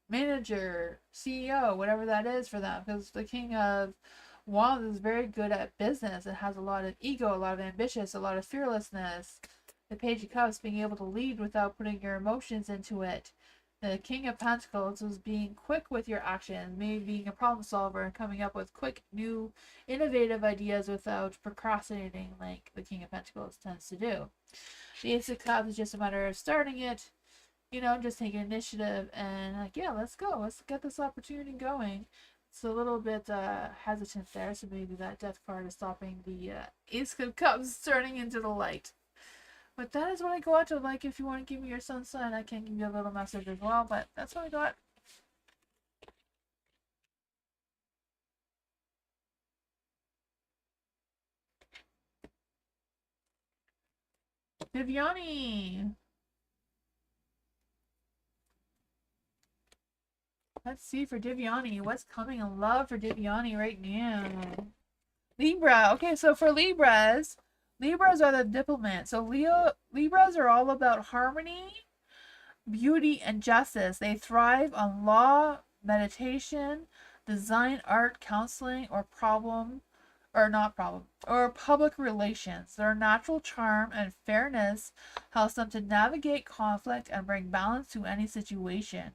manager, CEO, whatever that is for them. Because the King of Wands is very good at business. It has a lot of ego, a lot of ambition, a lot of fearlessness. The Page of Cups, being able to lead without putting your emotions into it. The King of Pentacles is being quick with your actions, maybe being a problem solver and coming up with quick, new, innovative ideas without procrastinating like the King of Pentacles tends to do. The Ace of Cups is just a matter of starting it, just taking initiative and like, yeah, let's go. Let's get this opportunity going. It's a little bit hesitant there, so maybe that death card is stopping the Ace of Cups turning into the light. But that is what I got. To, like, if you want to give me your sun sign, I can give you a little message as well, but that's what I got. Viviani! Let's see for Diviani. What's coming in love for Diviani right now? Libra. Okay, so for Libras are the diplomats. So Libras are all about harmony, beauty, and justice. They thrive on law, meditation, design, art, counseling, or public relations. Their natural charm and fairness helps them to navigate conflict and bring balance to any situation.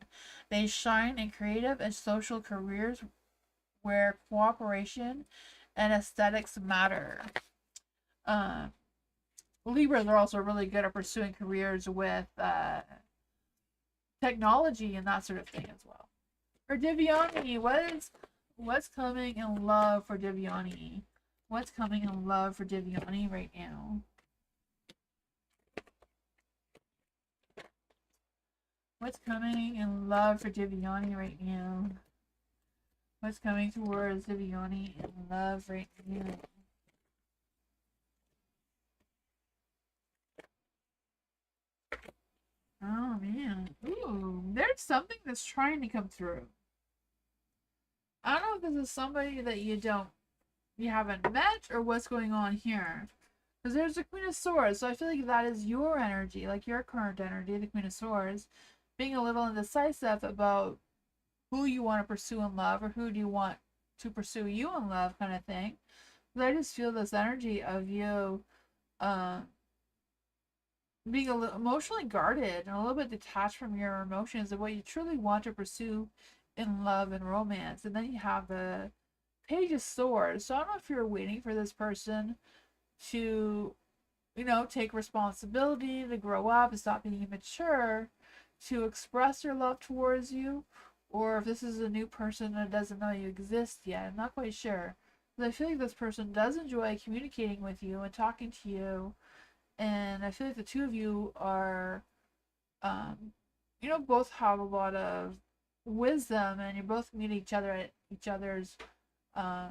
They shine in creative and social careers where cooperation and aesthetics matter. Libras are also really good at pursuing careers with technology and that sort of thing as well. For Diviani, What's coming in love for Divyani? What's coming in love for Divyani right now? What's coming in love for Divyani right now? What's coming towards Divyani in love right now? Oh man. Ooh, there's something that's trying to come through. I don't know if this is somebody that you haven't met or what's going on here. Because there's the Queen of Swords, so I feel like that is your energy, like your current energy, the Queen of Swords, being a little indecisive about who you want to pursue in love or who do you want to pursue you in love, kind of thing. But I just feel this energy of you uh, being a little emotionally guarded and a little bit detached from your emotions and what you truly want to pursue in love and romance. And then you have the Page of Swords. So I don't know if you're waiting for this person to, take responsibility, to grow up and stop being immature, to express their love towards you, or if this is a new person that doesn't know you exist yet. I'm not quite sure. But I feel like this person does enjoy communicating with you and talking to you, and I feel like the two of you are, um, both have a lot of wisdom, and you both meet each other at each other's, uh,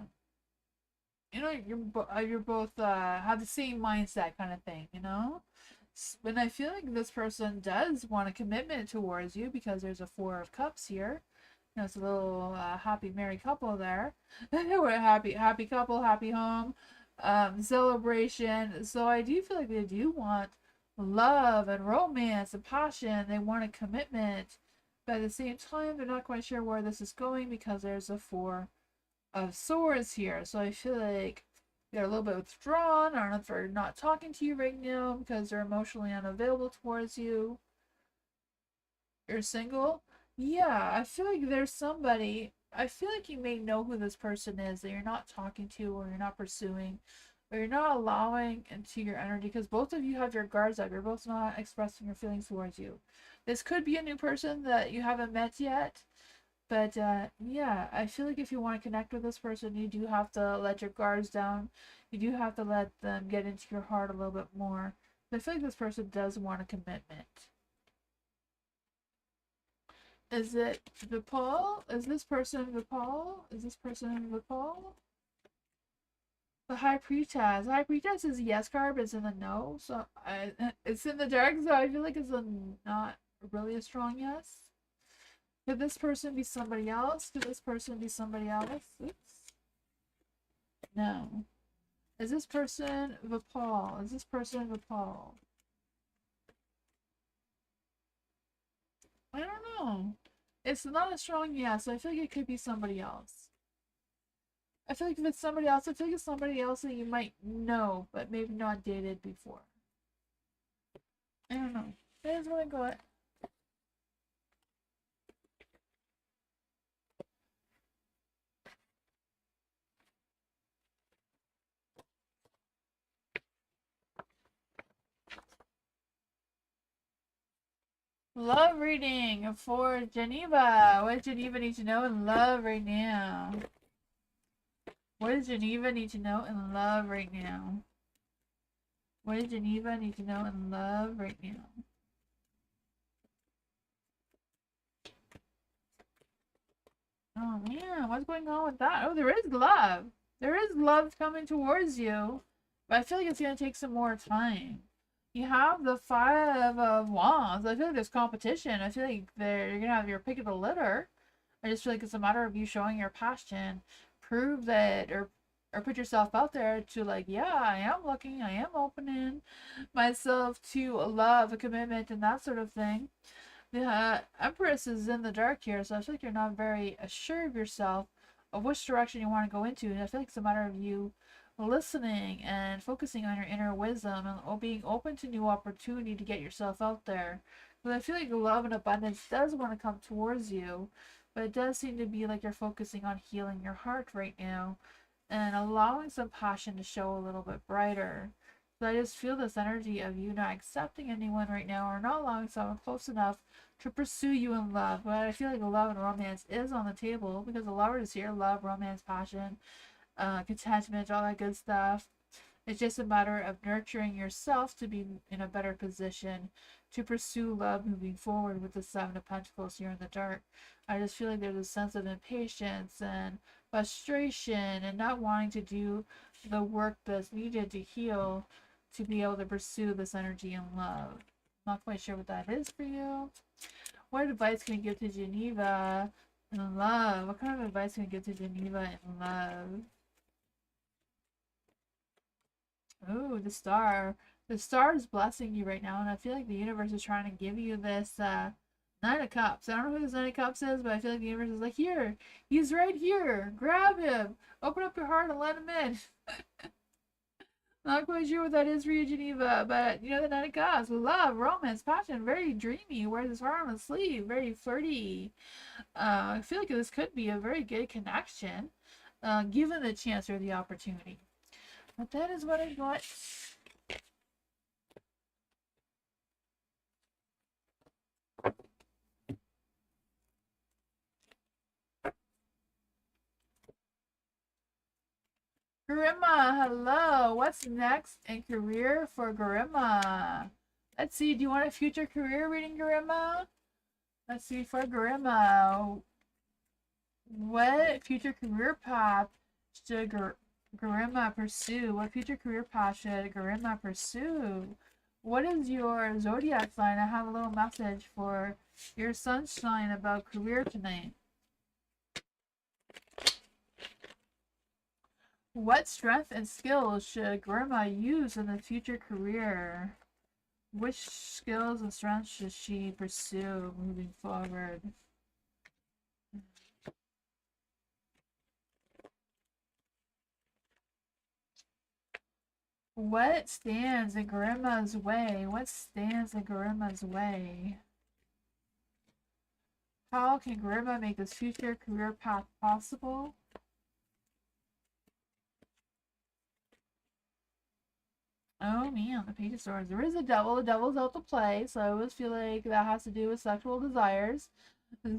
you're both have the same mindset, kind of thing, And I feel like this person does want a commitment towards you because there's a Four of Cups here. It's a little happy married couple there. We're a happy couple, happy home, celebration. So I do feel like they do want love and romance and passion. They want a commitment, but at the same time, they're not quite sure where this is going because there's a Four of Swords here. So I feel like they're a little bit withdrawn. I don't know if they're not talking to you right now because they're emotionally unavailable towards you. You're single? Yeah, I feel like there's somebody. I feel like you may know who this person is that you're not talking to or you're not pursuing or you're not allowing into your energy because both of you have your guards up. You're both not expressing your feelings towards you. This could be a new person that you haven't met yet. But yeah, I feel like if you want to connect with this person, you do have to let your guards down. You do have to let them get into your heart a little bit more. But I feel like this person does want a commitment. Is it Vipal? Is this person Vipal? Is this person Vipal? The High Priestess. The High Priestess is a yes card, but it's in the no. So it's in the dark, so I feel like it's not really a strong yes. Could this person be somebody else? Could this person be somebody else? Oops. No. Is this person Vipal? Is this person Vipal? I don't know. It's not a strong yes, so I feel like it could be somebody else. I feel like if it's somebody else, I feel like it's somebody else that you might know, but maybe not dated before. I don't know. That's what I got. Love reading for Geneva. What does Geneva need to know in love right now? What does Geneva need to know in love right now? What does Geneva need to know in love right now? Oh man, what's going on with that? Oh, there is love. There is love coming towards you, but I feel like it's gonna take some more time. You have the Five of Wands. I feel like there's competition. I feel like you're gonna have your pick of the litter. I just feel like it's a matter of you showing your passion, prove that, or put yourself out there to like, yeah, I am looking, I am opening myself to love, a commitment, and that sort of thing. The Empress is in the dark here, so I feel like you're not very assured of yourself of which direction you want to go into. And I feel like it's a matter of you listening and focusing on your inner wisdom and being open to new opportunity to get yourself out there. But I feel like love and abundance does want to come towards you, but it does seem to be like you're focusing on healing your heart right now and allowing some passion to show a little bit brighter. So I just feel this energy of you not accepting anyone right now or not allowing someone close enough to pursue you in love. But I feel like love and romance is on the table because the lover is here. Love, romance, passion, contentment, all that good stuff. It's just a matter of nurturing yourself to be in a better position to pursue love moving forward with the Seven of Pentacles here in the dark. I just feel like there's a sense of impatience and frustration and not wanting to do the work that's needed to heal to be able to pursue this energy in love. Not quite sure what that is for you. What advice can you give to Geneva in love? What kind of advice can you give to Geneva in love? Oh, the star. The star is blessing you right now, and I feel like the universe is trying to give you this Nine of Cups. I don't know who this Nine of Cups is, but I feel like the universe is like, here, he's right here. Grab him. Open up your heart and let him in. Not quite sure what that is for you, Geneva, but you know the Nine of Cups with love, romance, passion, very dreamy. Wears his heart on his sleeve, very flirty. I feel like this could be a very good connection, given the chance or the opportunity. But that is what I got. Garima, hello. What's next in career for Garima? Let's see. Do you want a future career reading, Garima? Let's see for Garima. What future career path should Garima pursue? What future career path should Garima pursue? What is your zodiac sign? I have a little message for your sunshine about career tonight. What strength and skills should Garima use in the future career? Which skills and strengths should she pursue moving forward? What stands in Garima's way? What stands in Garima's way? How can Garima make this future career path possible? Oh man, the Page of Swords. There is a devil. The devil's out to play, so I always feel like that has to do with sexual desires.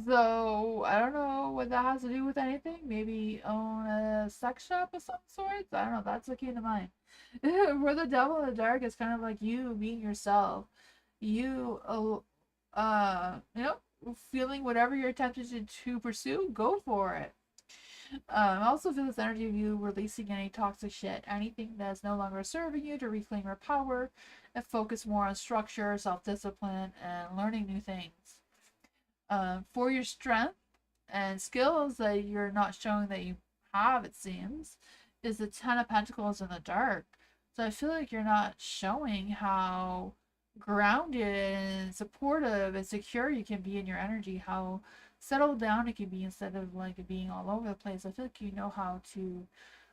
So I don't know what that has to do with anything. Maybe own a sex shop of some sort. I don't know. That's what came to mind. For the devil in the dark, it's kind of like you being yourself. You, feeling whatever you're tempted to pursue, go for it. I also feel this energy of you releasing any toxic shit, anything that's no longer serving you to reclaim your power and focus more on structure, self-discipline, and learning new things. For your strength and skills that you're not showing that you have, it seems, is the Ten of Pentacles in the dark. So I feel like you're not showing how grounded and supportive and secure you can be in your energy, how settled down it can be instead of like being all over the place. I feel like you know how to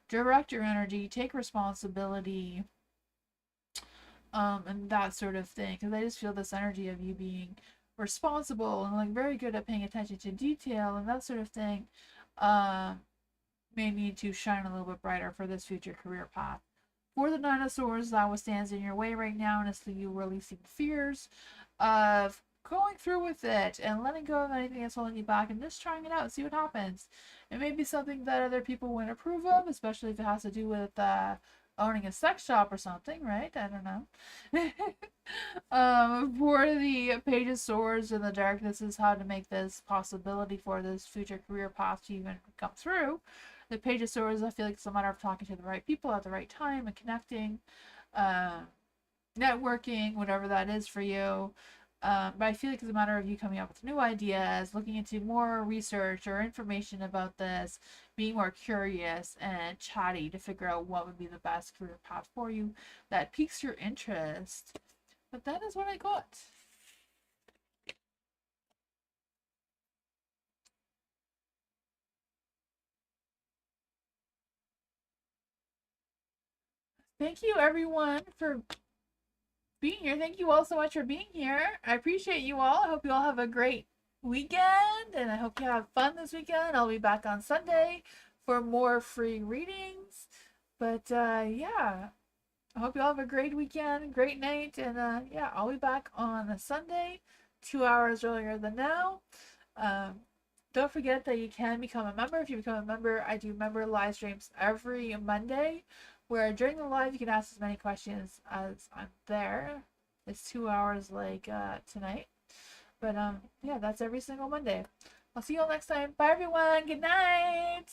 direct your energy, take responsibility, and that sort of thing. Because I just feel this energy of you being responsible and like very good at paying attention to detail and that sort of thing. May need to shine a little bit brighter for this future career path. For the Nine of Swords, that what stands in your way right now, and it's you releasing fears of going through with it and letting go of anything that's holding you back and just trying it out, see what happens. It may be something that other people wouldn't approve of, especially if it has to do with owning a sex shop or something, right? I don't know. For the Page of Swords in the dark, this is how to make this possibility for this future career path to even come through. The Page of Swords, I feel like it's a matter of talking to the right people at the right time and connecting, networking, whatever that is for you. But I feel like it's a matter of you coming up with new ideas, looking into more research or information about this, being more curious and chatty to figure out what would be the best career path for you that piques your interest. But that is what I got. Thank you everyone for being here. Thank you all so much for being here. I appreciate you all. I hope you all have a great weekend and I hope you have fun this weekend. I'll be back on Sunday for more free readings. But yeah, I hope you all have a great weekend, great night, and yeah, I'll be back on a Sunday, 2 hours earlier than now. Um, don't forget that you can become a member. If you become a member, I do member live streams every Monday, where during the live you can ask as many questions as I'm there. It's 2 hours like tonight. But yeah, that's every single Monday. I'll see you all next time. Bye everyone. Good night.